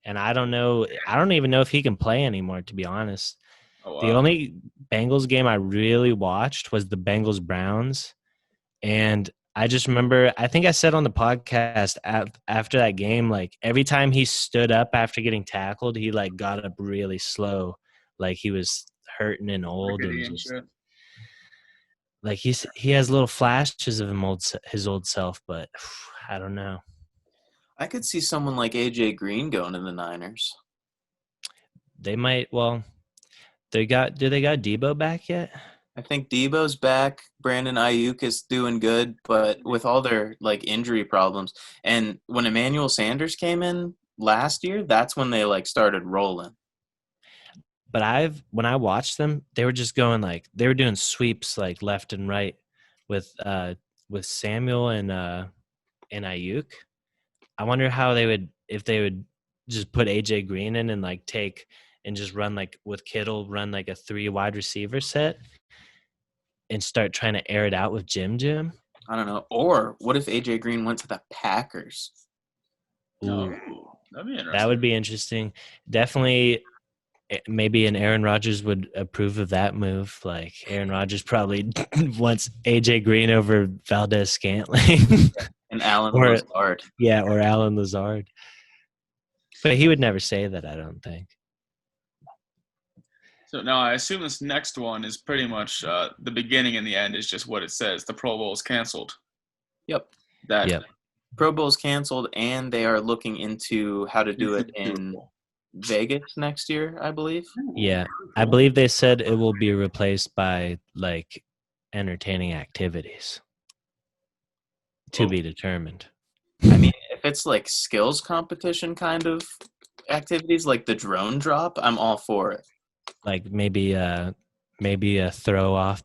and I don't know. I don't even know if he can play anymore, to be honest. Oh, wow. The only Bengals game I really watched was the Bengals Browns, and I just remember. I think I said on the podcast after that game, like every time he stood up after getting tackled, he like got up really slow, like he was hurting and old, Rickety and and just shit. like he has little flashes of his old self, but I don't know. I could see someone like AJ Green going to the Niners. They might. Well, do they got Debo back yet? I think Debo's back. Brandon Ayuk is doing good, but with all their like injury problems, and when Emmanuel Sanders came in last year, that's when they like started rolling. But when I watched them, they were just going like they were doing sweeps like left and right with Samuel and Ayuk. I wonder how if they would just put AJ Green in and like take and just run like with Kittle, run like a 3 wide receiver set and start trying to air it out with Jim. I don't know. Or what if AJ Green went to the Packers? Oh, Ooh, that'd be interesting. that would be interesting. Definitely. Maybe an Aaron Rodgers would approve of that move. Like Aaron Rodgers probably wants AJ Green over Valdez Scantling. And Alan Or- Lazard. Yeah, or Alan Lazard. But he would never say that, I don't think. So now I assume this next one is pretty much the beginning and the end is just what it says. The Pro Bowl is canceled. Yep. Yep. Pro Bowl's canceled, and they are looking into how to do it in Vegas next year, I believe. Yeah. I believe they said it will be replaced by like entertaining activities. To be determined. I mean, if it's like skills competition kind of activities, like the drone drop, I'm all for it. Like maybe a throw off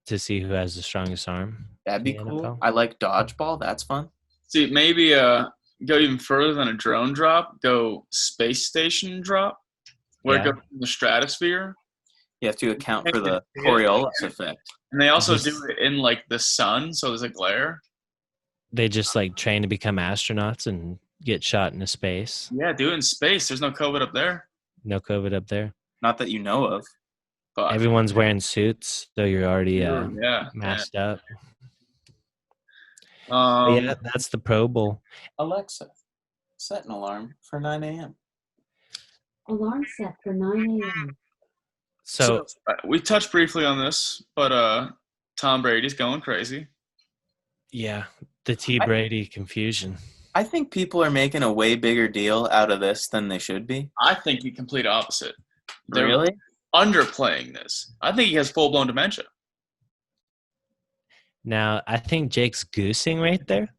to see who has the strongest arm. That'd be in the cool. NFL. I like dodgeball. That's fun. See, maybe go even further than a drone drop. Go space station drop, where Yeah. it goes in the stratosphere. You have to account for the Coriolis effect. And they also Just- do it in like the sun, so there's a glare. They just like train to become astronauts and get shot into space. Yeah, do it in space. There's no COVID up there. No COVID up there. Not that you know of. But Everyone's wearing suits, so you're already yeah. masked up. But Um, yeah, that's the Pro Bowl. Alexa, set an alarm for 9 a.m. Alarm set for 9 a.m. So we touched briefly on this, but Tom Brady's going crazy. yeah, the T Brady confusion. I think people are making a way bigger deal out of this than they should be. I think the complete opposite. They're Really? underplaying this. I think he has full-blown dementia. Now, I think Jake's goosing right there.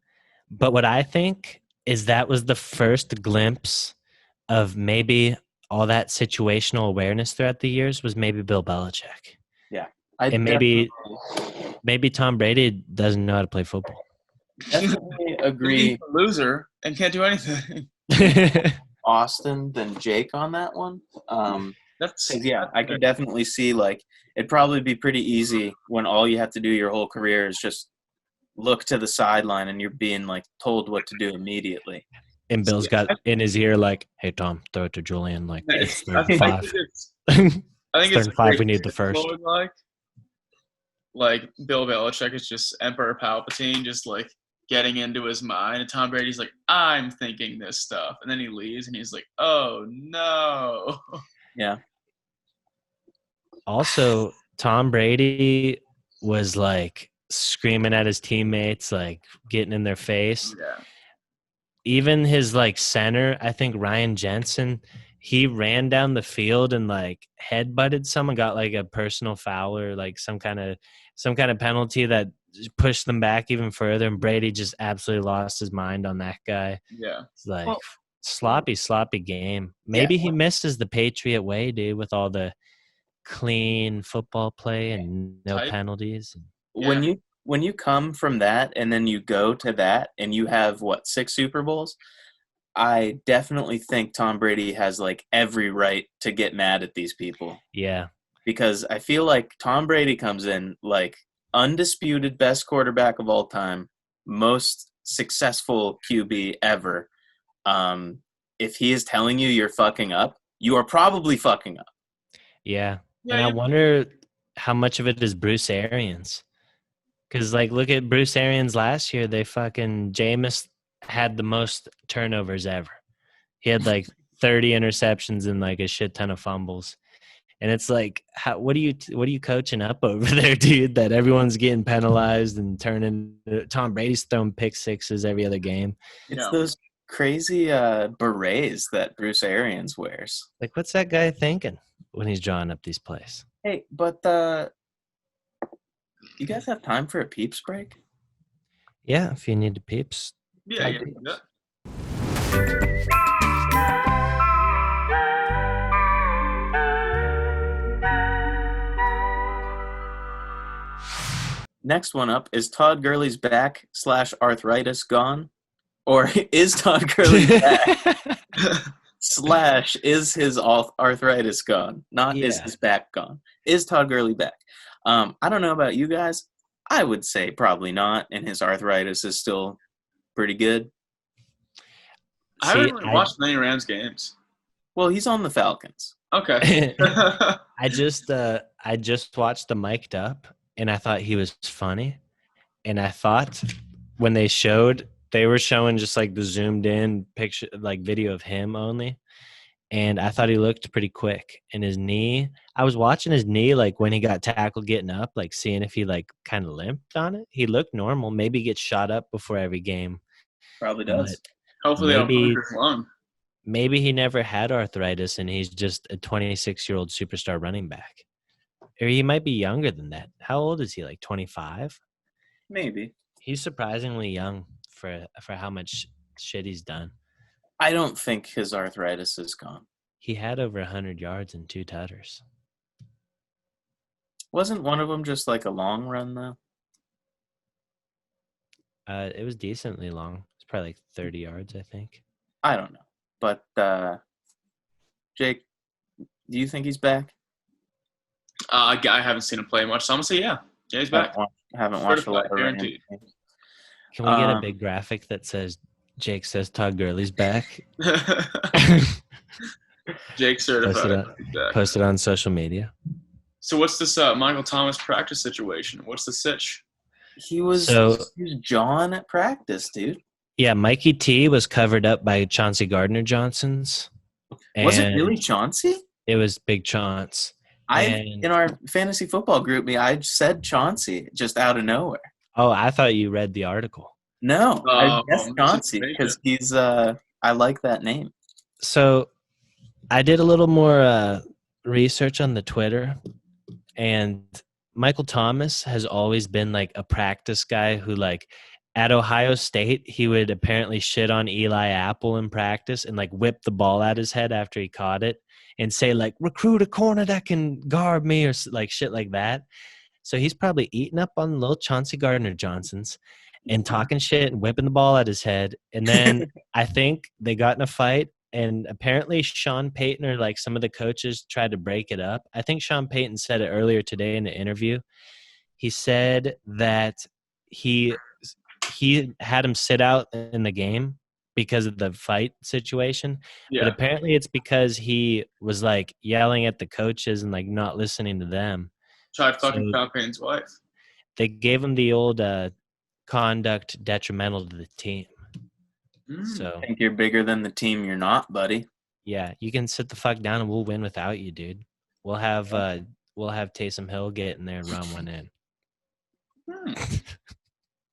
But what I think is that was the first glimpse of maybe all that situational awareness throughout the years was maybe Bill Belichick. And maybe Tom Brady doesn't know how to play football. definitely He's agree a loser and can't do anything. Austin than Jake on that one. That's 'Cause, yeah, I could definitely see like it'd probably be pretty easy when all you have to do your whole career is just look to the sideline and you're being like told what to do immediately. And Bill's got in his ear like, "Hey Tom, throw it to Julian." Like it's I third think and 5. I think Third it's and 5. We great need the first. Like Bill Belichick is just Emperor Palpatine, just like getting into his mind, and Tom Brady's like, "I'm thinking this stuff," and then he leaves, and he's like, "Oh no." Yeah. Also, Tom Brady was like screaming at his teammates, like getting in their face. Yeah. Even his like center, I think Ryan Jensen, he ran down the field and like headbutted someone, got like a personal foul or like some kind of penalty that pushed them back even further. And Brady just absolutely lost his mind on that guy. Yeah. It's like Well- sloppy game. Maybe he misses the Patriot way, dude, with all the clean football play and no Type. penalties. When you come from that and then you go to that and you have 6 Super Bowls, I definitely think Tom Brady has like every right to get mad at these people, Yeah. because I feel like Tom Brady comes in like undisputed best quarterback of all time, most successful QB ever. If he is telling you you're fucking up, you are probably fucking up. Yeah. Yeah, And I you- wonder how much of it is Bruce Arians. Because, like, look at Bruce Arians last year. Jameis had the most turnovers ever. He had like 30 interceptions and like a shit ton of fumbles. And it's like, what are you coaching up over there, dude? That everyone's getting penalized and turning. Tom Brady's throwing pick sixes every other game. It's Yeah. those crazy berets that Bruce Arians wears. Like, what's that guy thinking when he's drawing up these plays? Hey, but you guys have time for a peeps break? Yeah, if you need to peeps. Yeah. I Yeah. do. Yeah. Next one up is Todd Gurley's back / arthritis gone, or is Todd Gurley back / is his arthritis gone? Not is Yeah. his back gone. Is Todd Gurley back? I don't know about you guys. I would say probably not, and his arthritis is still pretty good. I haven't See, really watched many Rams games. Well, he's on the Falcons. Okay. I just watched the mic'd up and I thought he was funny. And I thought when they were showing just like the zoomed in picture, like video of him only. And I thought he looked pretty quick. And his knee, I was watching his knee like when he got tackled getting up, like seeing if he like kind of limped on it. He looked normal. Maybe he gets shot up before every game. Probably does. Hopefully, they don't Maybe- push his lung. Maybe he never had arthritis and he's just a 26-year-old superstar running back. Or he might be younger than that. How old is he? Like 25? Maybe. He's surprisingly young for how much shit he's done. I don't think his arthritis is gone. He had over 100 yards and 2 tutters. Wasn't one of them just like a long run though? It was decently long. It's probably like 30 yards, I think. I don't know. But Jake, do you think he's back? I haven't seen him play much, so I'm gonna say yeah. Yeah, he's back. Haven't watched a lot of Rams Guaranteed. games. Can we get a Um, big graphic that says Jake says Todd Gurley's back? Jake certified. Posted He's back. Posted on social media. So what's this Michael Thomas practice situation? What's the sitch? He was John at practice, dude. Yeah, Mikey T was covered up by Chauncey Gardner-Johnson's. Was it and really Chauncey? It was Big Chance. And- In our fantasy football group, I said Chauncey just out of nowhere. Oh, I thought you read the article. No, I Oh, guessed Chauncey because he's I like that name. So I did a little more research on the Twitter, and Michael Thomas has always been like a practice guy who, like, at Ohio State, he would apparently shit on Eli Apple in practice and like whip the ball at his head after he caught it and say like, recruit a corner that can guard me, or like shit like that. So he's probably eating up on little Chauncey Gardner-Johnson's and talking shit and whipping the ball at his head. And then I think they got in a fight, and apparently Sean Payton or like some of the coaches tried to break it up. I think Sean Payton said it earlier today in the interview. He said that he had him sit out in the game because of the fight situation. Yeah. But apparently it's because he was like yelling at the coaches and like not listening to them. Tried fucking So- Sean Payton's wife. They gave him the old conduct detrimental to the team. So Think you're bigger than the team you're not, buddy. yeah, you can sit the fuck down and we'll win without you, dude. We'll have we'll have Taysom Hill get in there and run one in.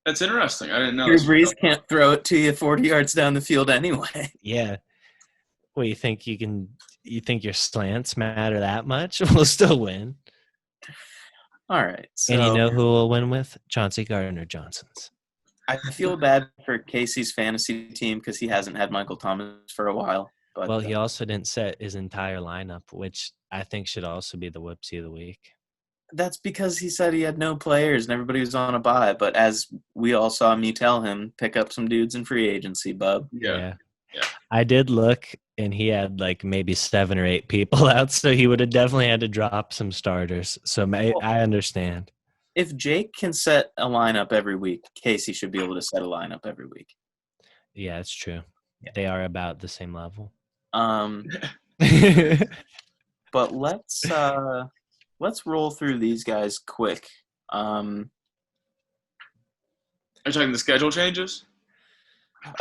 That's interesting. I didn't know. Drew this. Brees can't throw it to you 40 yards down the field anyway. Yeah. Well, you think your slants matter that much? We'll still win. All right. So And you know who will win with? Chauncey Gardner-Johnson's. I feel bad for Casey's fantasy team because he hasn't had Michael Thomas for a while. But Well, he also didn't set his entire lineup, which I think should also be the whoopsie of the week. that's because he said he had no players and everybody was on a bye. But as we all saw me tell him, pick up some dudes in free agency, bub. Yeah. I did look, and he had like maybe 7 or 8 people out, so he would have definitely had to drop some starters. So I understand. If Jake can set a lineup every week, Casey should be able to set a lineup every week. Yeah, it's true. Yeah. They are about the same level. But let's roll through these guys quick. Are you talking the schedule changes?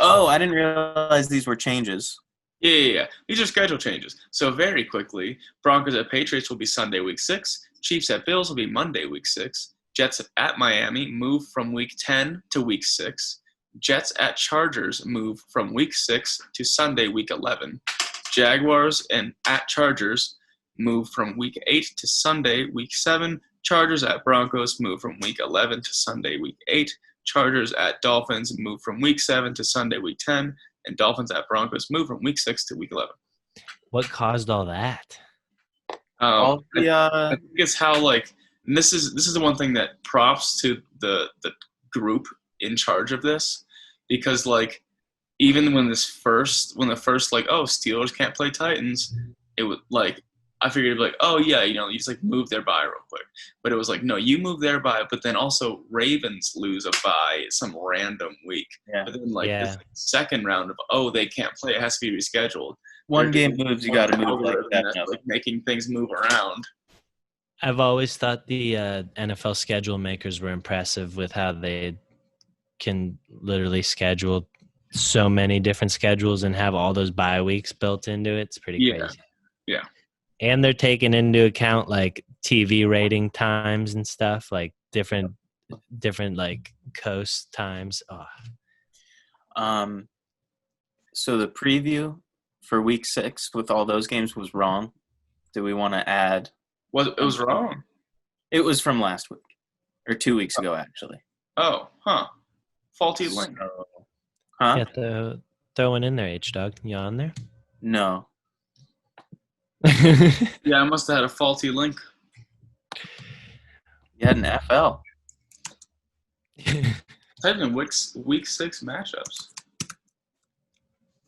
Oh, I didn't realize these were changes. Yeah. These are schedule changes. So very quickly, Broncos at Patriots will be Sunday, week 6. Chiefs at Bills will be Monday, week 6. Jets at Miami move from week 10 to week 6. Jets at Chargers move from week 6 to Sunday, week 11. Jaguars and at Chargers move from week 8 to Sunday, week 7. Chargers at Broncos move from week 11 to Sunday, week 8. Chargers at Dolphins move from week 7 to Sunday, week 10. And Dolphins at Broncos move from week 6 to week 11. What caused all that? All the I think it's how, like, and this is the one thing that props to the group in charge of this, because like even when the first like, oh, Steelers can't play Titans, it was like I figured like, oh yeah, you just like move their bye real quick, but it was like, no, you move their bye, but then also Ravens lose a bye some random week, Yeah. but then like the second round of, oh, they can't play, it has to be rescheduled. one game moves, you got to move like that. Like making things move around. I've always thought the NFL schedule makers were impressive with how they can literally schedule so many different schedules and have all those bye weeks built into it. It's pretty crazy. Yeah. And they're taking into account like TV rating times and stuff, like different like coast times. So the preview for week 6 with all those games was wrong. Do we want to add? Well, it was wrong. It was from last week or 2 weeks ago, actually. Oh, faulty link. Huh? Yeah, throw one in there, H-Dog. You on there? No. Yeah, I must have had a faulty link. You had an FL. Type in week 6 matchups.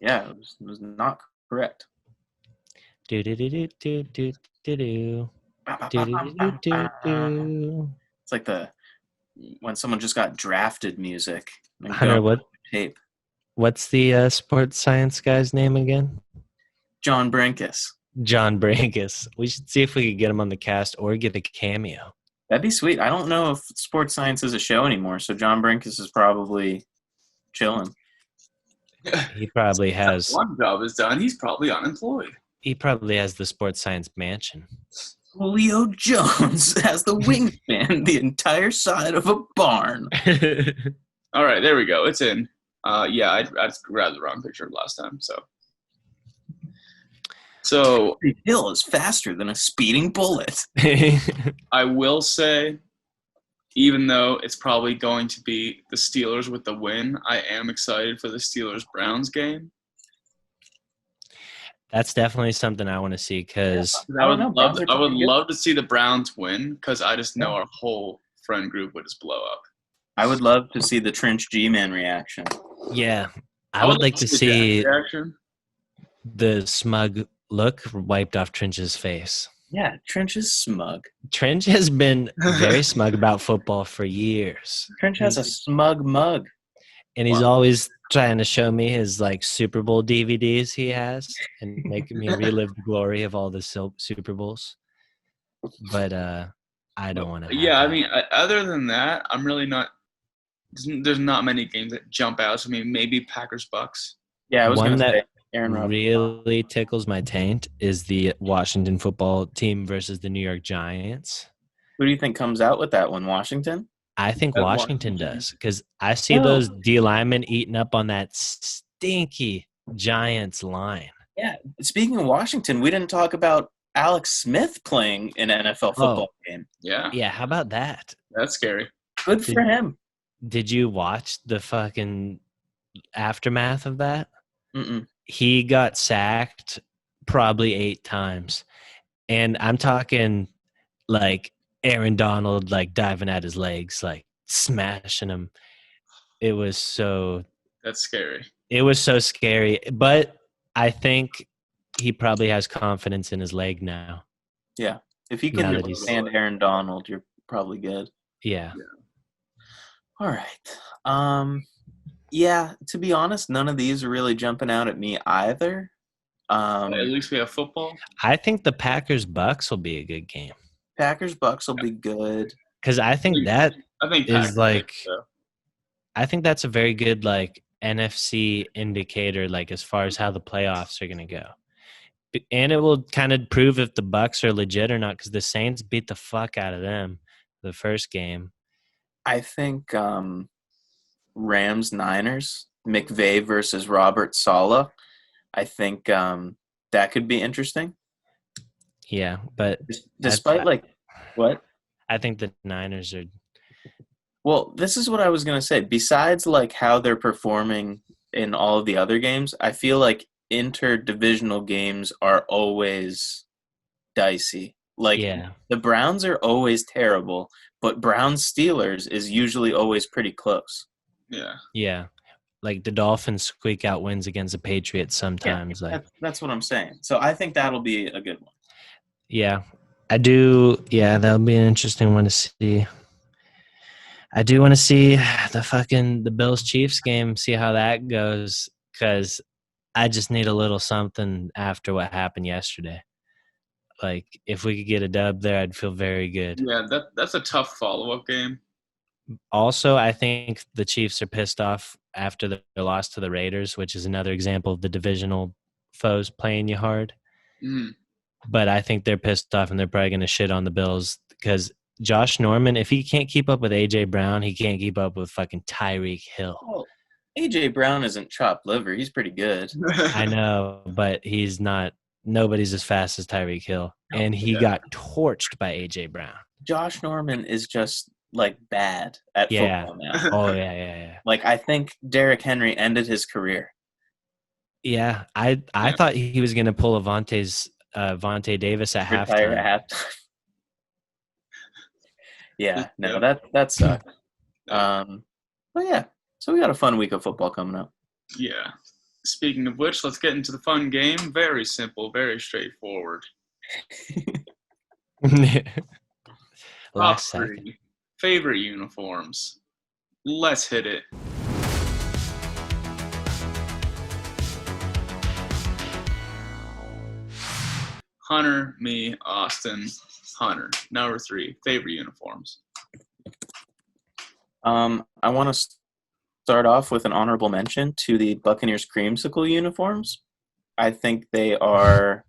Yeah, it was not correct. Do do do do do do do do. Do-do-do-do-do. It's like when someone just got drafted music. Hunter, tape? What's the sports science guy's name again? John Brinkus. John Brankus. We should see if we could get him on the cast or get a cameo. That'd be sweet. I don't know if sports science is a show anymore, so John Brinkus is probably chilling. He probably has. One job is done. He's probably unemployed. He probably has the sports science mansion. Julio Jones has the wingspan the entire side of a barn. All right, there we go. It's in. Yeah, I grabbed the wrong picture last time. So Hill is faster than a speeding bullet. I will say, even though it's probably going to be the Steelers with the win, I am excited for the Steelers-Browns game. That's definitely something I want to see because I would love to see the Browns win because I just know our whole friend group would just blow up. I would love to see the Trench G-Man reaction. yeah, I would like to see reaction. the smug look wiped off Trench's face. Yeah, Trench is smug. Trench has been very smug about football for years. Trench has a smug mug. And he's always trying to show me his like Super Bowl DVDs he has and making me relive the glory of all the Super Bowls. But I don't want to. Yeah, I mean, other than that, I'm really not. There's not many games that jump out to me. Maybe Packers Bucks. Yeah, I was going to say Aaron Rodgers. really tickles my taint is the Washington football team versus the New York Giants. Who do you think comes out with that one? Washington? I think That's Washington Washington. does because I see Oh. those D linemen eating up on that stinky Giants line. Yeah. Speaking of Washington, we didn't talk about Alex Smith playing an NFL football game. Yeah, Yeah, how about that? that's scary. Good for him. Did you watch the fucking aftermath of that? Mm-mm. He got sacked probably 8 times. And I'm talking like Aaron Donald like diving at his legs, like smashing him. It was so That's scary. scary. But I think he probably has confidence in his leg now. Yeah. If you Now can that he's- stand Aaron Donald, you're probably good. Yeah. All right. Yeah, to be honest, none of these are really jumping out at me either. At least we have football. I think the Packers Bucks will be a good game. Packers Bucks will be good. Because I think that I think is Packers like so. I think that's a very good like NFC indicator, like as far as how the playoffs are going to go, and it will kind of prove if the Bucks are legit or not. Because the Saints beat the fuck out of them the first game. I think Rams Niners, McVay versus Robert Saleh. I think that could be interesting. Yeah, but Despite like what? I think the Niners are. Well, this is what I was going to say. Besides like how they're performing in all of the other games, I feel like interdivisional games are always dicey. Like Yeah. the Browns are always terrible, but Browns Steelers is usually always pretty close. Yeah. Yeah, like the Dolphins squeak out wins against the Patriots sometimes. Like That's what I'm saying. So I think that'll be a good one. yeah, I do. Yeah, that'll be an interesting one to see. I do want to see the Bills Chiefs game, see how that goes, because I just need a little something after what happened yesterday. Like if we could get a dub there, I'd feel very good. Yeah, that's a tough follow-up game. Also, I think the Chiefs are pissed off after their loss to the Raiders, which is another example of the divisional foes playing you hard. Mm. But I think they're pissed off and they're probably going to shit on the Bills because Josh Norman, if he can't keep up with A.J. Brown, he can't keep up with fucking Tyreek Hill. Well, A.J. Brown isn't chopped liver. He's pretty good. I know, but he's not – nobody's as fast as Tyreek Hill. And he Yeah. got torched by A.J. Brown. Josh Norman is just like bad at Yeah. football now. Oh, yeah. Like I think Derrick Henry ended his career. Yeah, I Yeah. thought he was going to pull Vontae Davis at Retire halftime. at halftime. Yeah, no, Yeah. that sucked. But yeah, so we got a fun week of football coming up. Yeah. Speaking of which, let's get into the fun game. Very simple, very straightforward. Last Top second. 3 favorite uniforms. Let's hit it. Hunter, me, Austin, Hunter. Number 3, favorite uniforms. I want to start off with an honorable mention to the Buccaneers creamsicle uniforms. I think they are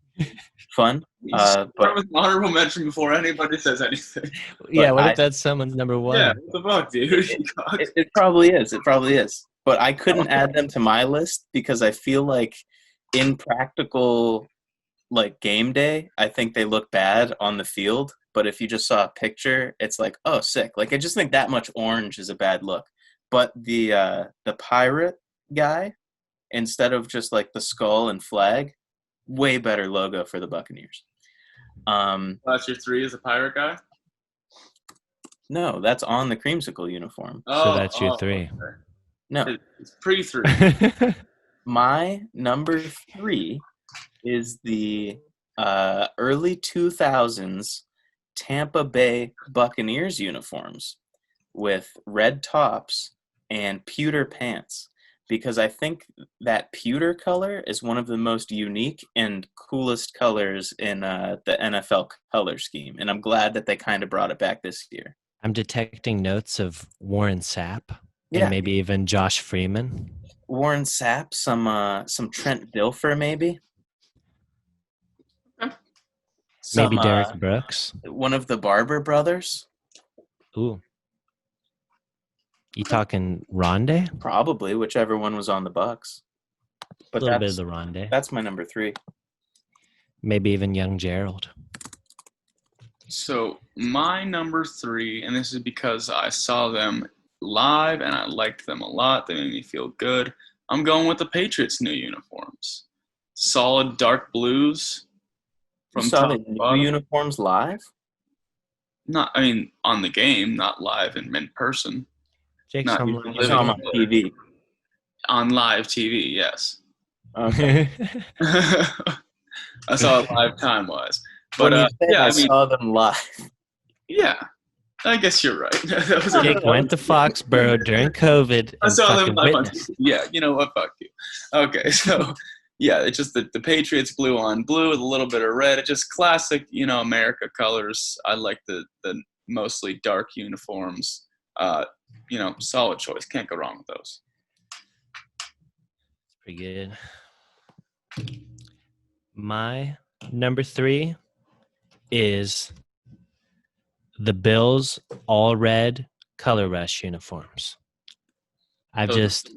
fun. Start But with an honorable mention before anybody says anything. Yeah, what I- if that's someone's number one? Yeah, what the fuck, dude? it probably is. It probably is. But I couldn't add them to my list because I feel like in practical like game day, I think they look bad on the field. But if you just saw a picture, it's like, oh, sick. Like I just think that much orange is a bad look. But the pirate guy, instead of just like the skull and flag, way better logo for the Buccaneers. That's your 3 is a pirate guy? No, that's on the creamsicle uniform. So that's your 3. okay. No, It's pre-3. my number 3 is the early 2000s Tampa Bay Buccaneers uniforms with red tops and pewter pants, because I think that pewter color is one of the most unique and coolest colors in the NFL color scheme, and I'm glad that they kind of brought it back this year. I'm detecting notes of Warren Sapp Yeah. and maybe even Josh Freeman. Warren Sapp, some Trent Dilfer, maybe. Okay. Some, Maybe Derek Brooks. one of the Barber brothers, Ooh. You talking Rondé? probably whichever one was on the Bucks. A But little bit of the Rondé. that's my number 3. Maybe even young Gerald. So my number 3, and this is because I saw them live and I liked them a lot. They made me feel good. I'm going with the Patriots' new uniforms. Solid dark blues You from saw top the to new bottom. uniforms live? Not, I mean, on the game, not live and in person. Jake's Not home. usually You saw them on TV. On live TV, yes. Okay. I saw it live time-wise. When But you say yeah, I I mean, saw them live, yeah. I guess you're right. That was a Jake went to Foxborough during COVID I and saw them fucking live on witnessed. TV. Yeah, you know what? Fuck you. Okay, so yeah, it's just the Patriots blue on blue with a little bit of red. It's just classic, America colors. I like the mostly dark uniforms. Solid choice. Can't go wrong with those. Pretty good. My number 3 is the Bills all red color rush uniforms. I Those are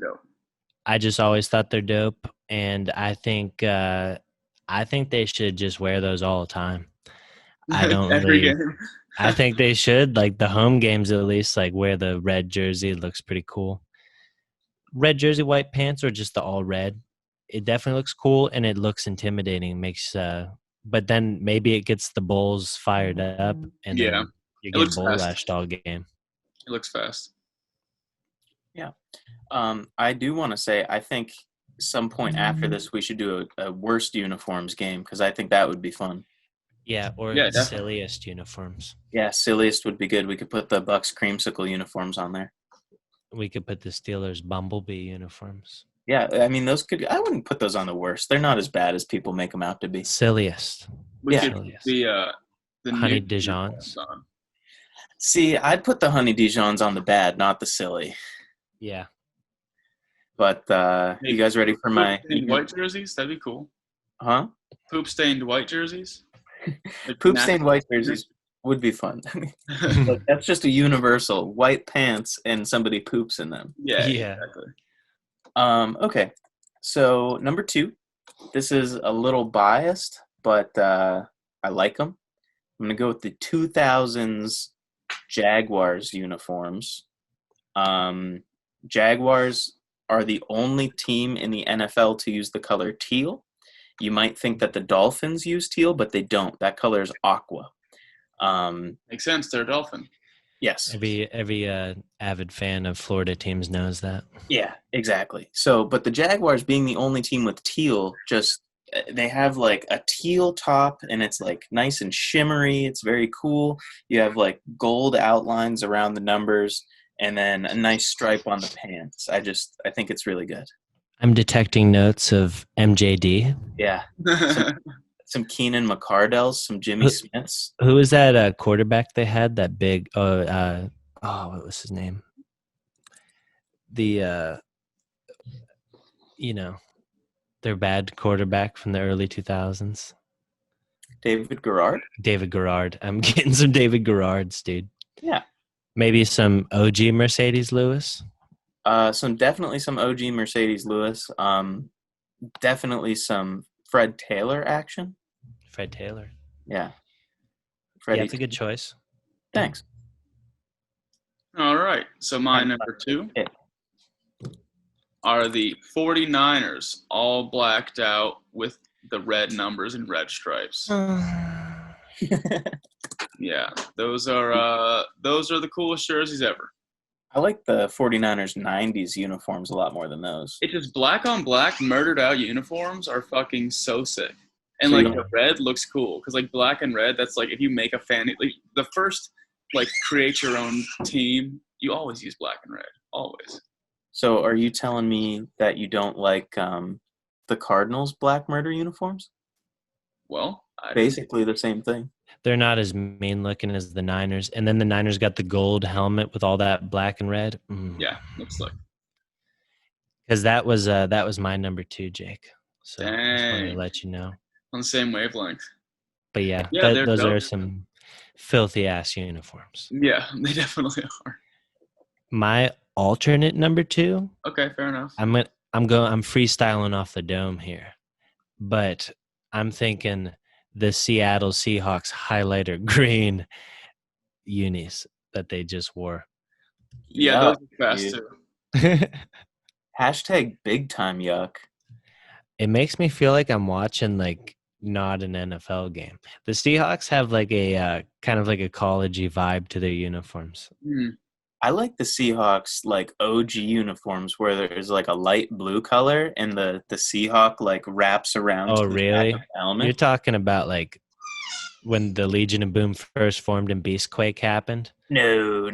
dope. just always thought they're dope, and I think they should just wear those all the time. I don't Every really. game. I think they should, like the home games at least, like wear the red jersey. It looks pretty cool. Red jersey, white pants, or just the all red. It definitely looks cool and it looks intimidating. But then maybe it gets the Bulls fired up, and Yeah, then you it get looks bull fast. lashed all game. It looks fast. I do want to say I think some point after this we should do a worst uniforms game because I think that would be fun. Yeah, or Yeah, the definitely. silliest uniforms. Yeah, silliest would be good. We could put the Bucks creamsicle uniforms on there. We could put the Steelers Bumblebee uniforms. Yeah, I mean those could. I wouldn't put those on the worst. They're not as bad as people make them out to be. Silliest. We Yeah. could put the Honey new Dijons. uniforms on. See, I'd put the Honey Dijons on the bad, not the silly. Yeah. But you guys ready for my Poop-stained white jerseys? That'd be cool. huh? Poop stained white jerseys. Like Poop stained natural- white jerseys would be fun. Like, that's just a universal white pants and somebody poops in them. yeah, Yeah. exactly. Okay, so number 2. This is a little biased, but I like them. I'm gonna go with the 2000s Jaguars uniforms. Jaguars are the only team in the NFL to use the color teal. You might think that the Dolphins use teal, but they don't. That color is aqua. Makes sense. They're a Dolphin. Yes. Every avid fan of Florida teams knows that. Yeah, exactly. So, but the Jaguars being the only team with teal, just they have like a teal top and it's like nice and shimmery. It's very cool. You have like gold outlines around the numbers and then a nice stripe on the pants. I think it's really good. I'm detecting notes of MJD. Yeah. Some Keenan McCardells, some Jimmy Smiths. Who was that quarterback they had? That big what was his name? The their bad quarterback from the early 2000s. David Garrard. David Garrard. I'm getting some David Garrards, dude. Yeah. Maybe some OG Mercedes Lewis. Definitely some OG Mercedes Lewis. Definitely some Fred Taylor action. Fred Taylor. Yeah. Yeah, that's a good choice. Thanks. All right. So my number 2 Yeah. are the 49ers, all blacked out with the red numbers and red stripes. Yeah, those are the coolest jerseys ever. I like the 49ers 90s uniforms a lot more than those. It's just black on black, murdered out uniforms are fucking so sick. And So like you- the red looks cool because like black and red, that's like if you make a fan, like the first like create your own team, you always use black and red, always. So are you telling me that you don't like the Cardinals black murder uniforms? Well, Basically the same thing. They're not as mean looking as the Niners. And then the Niners got the gold helmet with all that black and red. yeah, looks like because that was my number 2, Jake. So just wanted to Dang. let you know. On the same wavelength. But yeah, Yeah, they're those dope. are some filthy ass uniforms. Yeah, they definitely are. My alternate number 2, Okay, fair enough. I'm freestyling off the dome here, but I'm thinking the Seattle Seahawks highlighter green unis that they just wore. Yeah, Yuck, those are fast dude. too. Hashtag big time yuck. It makes me feel like I'm watching like not an NFL game. The Seahawks have like a kind of like a collegey vibe to their uniforms. Hmm. I like the Seahawks like OG uniforms where there's like a light blue color and the Seahawk like wraps around Oh, to the back really? of the helmet. You're talking about like when the Legion of Boom first formed and Beastquake happened? No. Or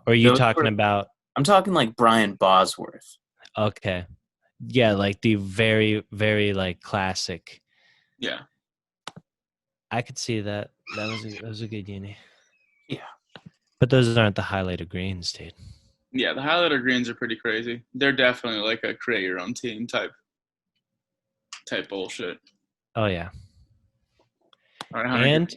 are you Those talking were- about I'm talking like Brian Bosworth. okay. Yeah, like the very, very like classic. Yeah. I could see that. That was a good uni. Yeah. But those aren't the highlighter greens, dude. Yeah, the highlighter greens are pretty crazy. They're definitely like a create your own team type bullshit. Oh yeah. All right, Hunter, And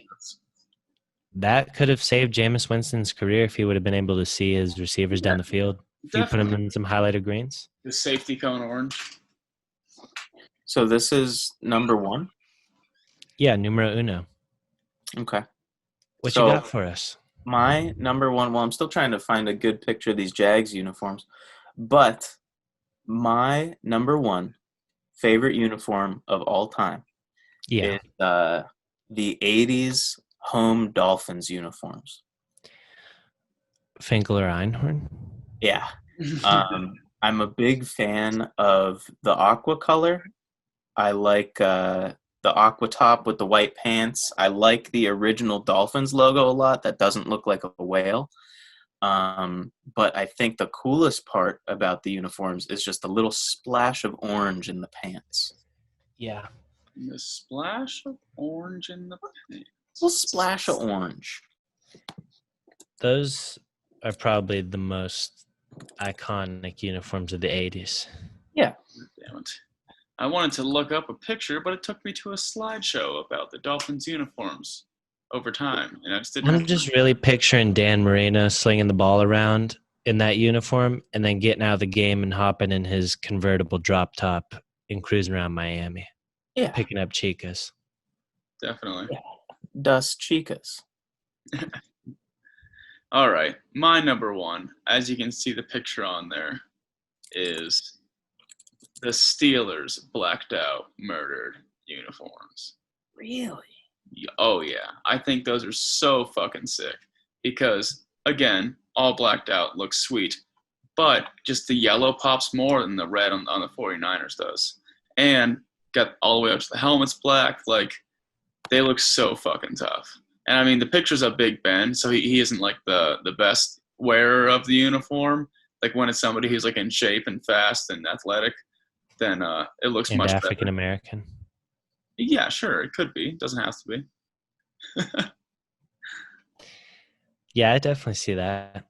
that could have saved Jameis Winston's career if he would have been able to see his receivers down the field. If you put him in some highlighter greens. the safety cone orange. So this is number 1. Yeah, numero uno. Okay. What So- you got for us? My number 1, well, I'm still trying to find a good picture of these Jags uniforms, but my number 1 favorite uniform of all time Yeah. is the 80s home Dolphins uniforms. Finkel or Einhorn? Yeah. I'm a big fan of the aqua color. I like the aqua top with the white pants. I like the original Dolphins logo a lot. That doesn't look like a whale. But I think the coolest part about the uniforms is just a little splash of orange in the pants. Yeah. the splash of orange in the paint. A little splash of orange. Those are probably the most iconic uniforms of the 80s. Damn it. I wanted to look up a picture, but it took me to a slideshow about the Dolphins uniforms over time, and I just didn't. I'm just really picturing Dan Marino slinging the ball around in that uniform and then getting out of the game and hopping in his convertible drop top and cruising around Miami, Yeah. picking up chicas. Definitely. Dos Chicas. All right, my number one, as you can see the picture on there, is the Steelers blacked out murdered uniforms. Really? Oh yeah, I think those are so fucking sick because again, all blacked out looks sweet, but just the yellow pops more than the red on the 49ers does, and got all the way up to the helmets black. Like they look so fucking tough. And I mean, the picture's of Big Ben, so he isn't like the best wearer of the uniform. Like when it's somebody who's like in shape and fast and athletic, then it looks And much African better. American. Yeah, sure, it could be. It doesn't have to be. Yeah, I definitely see that. The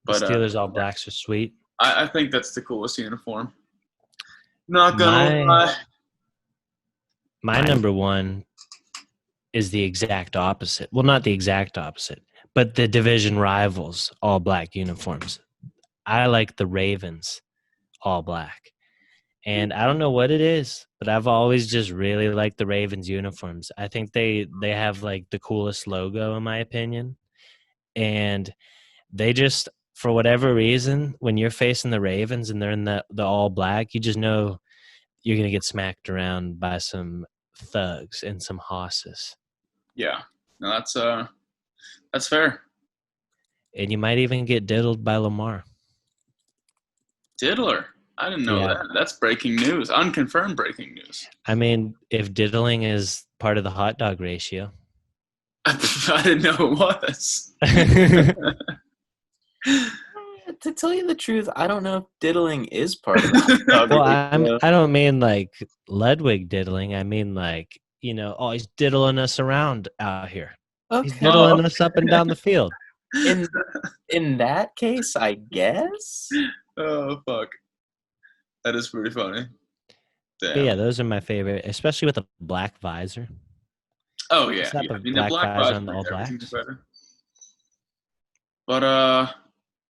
But Steelers all blacks are sweet. I think that's the coolest uniform. Not gonna lie. My number one is the exact opposite. Well, not the exact opposite, but the division rivals all black uniforms. I like the Ravens all black. And I don't know what it is, but I've always just really liked the Ravens uniforms. I think they have like the coolest logo in my opinion. And they just, for whatever reason, when you're facing the Ravens and they're in the all black, you just know you're going to get smacked around by some thugs and some hosses. Yeah, no, that's fair. And you might even get diddled by Lamar. Diddler. I didn't know Yeah. that. That's breaking news. Unconfirmed breaking news. I mean, if diddling is part of the hot dog ratio. I didn't know it was. To tell you the truth, I don't know if diddling is part of it. Well, I don't mean like Ludwig diddling. I mean like, oh, he's diddling us around out here. He's Okay. diddling us up and down the field. In that case, I guess. Oh fuck, that is pretty funny. But Damn. yeah, those are my favorite, especially with a black visor. Oh yeah, Slap yeah. a I mean black the black visor visor on the makes All everything Blacks. better. But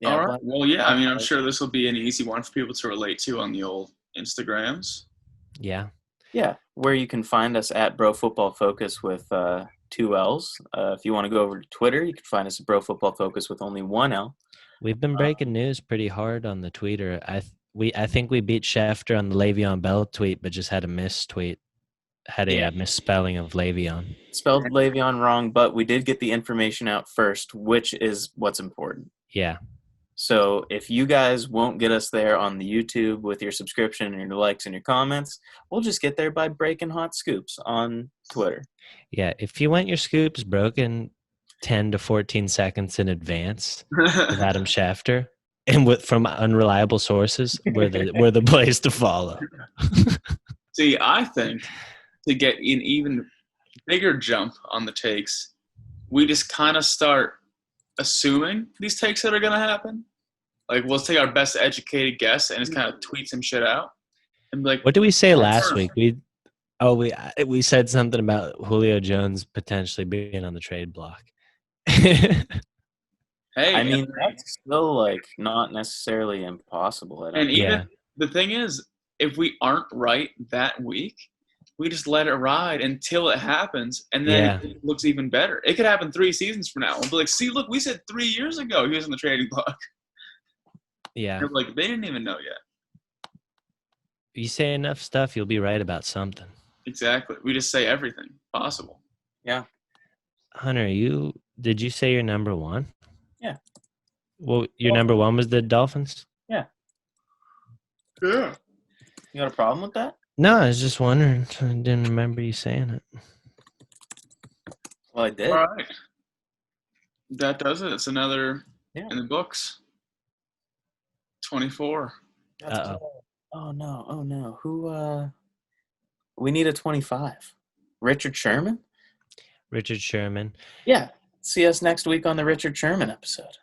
Yeah, all right. Black- Well, yeah. I mean, I'm Black- sure this will be an easy one for people to relate to on the old Instagrams. Yeah. Yeah, where you can find us at Bro Football Focus with 2 L's. If you want to go over to Twitter, you can find us at Bro Football Focus with only 1 L. We've been breaking news pretty hard on the tweeter. I think we beat Schefter on the Le'Veon Bell tweet, but just had a mistweet. Had a Yeah. misspelling of Le'Veon. Spelled Le'Veon wrong, but we did get the information out first, which is what's important. Yeah. So if you guys won't get us there on the YouTube with your subscription and your likes and your comments, we'll just get there by breaking hot scoops on Twitter. Yeah. If you want your scoops broken 10 to 14 seconds in advance with Adam Schefter and from unreliable sources, we're the place to follow. See, I think to get an even bigger jump on the takes, we just kind of start assuming these takes that are going to happen. Like, we'll take our best educated guess and just kind of tweet some shit out. And be like, What did we say That's last perfect. week? We said something about Julio Jones potentially being on the trade block. hey, I mean, that's still like not necessarily impossible. I don't and think. even Yeah. the thing is, if we aren't right that week, we just let it ride until it happens, and then it looks even better. It could happen 3 seasons from now. We'll be like, see, look, we said 3 years ago he was on the trading block. Yeah. They're like, they didn't even know yet. You say enough stuff, you'll be right about something. Exactly. We just say everything possible. Hunter, did you say your number one? Yeah. Well, your number one was the Dolphins? Yeah. You got a problem with that? No, I was just wondering. I didn't remember you saying it. Well, I did. All right. That does it. It's another Yeah. in the books. 24. Uh-oh. Oh no. Who? We need a 25. Richard Sherman. Richard Sherman. Yeah. See us next week on the Richard Sherman episode.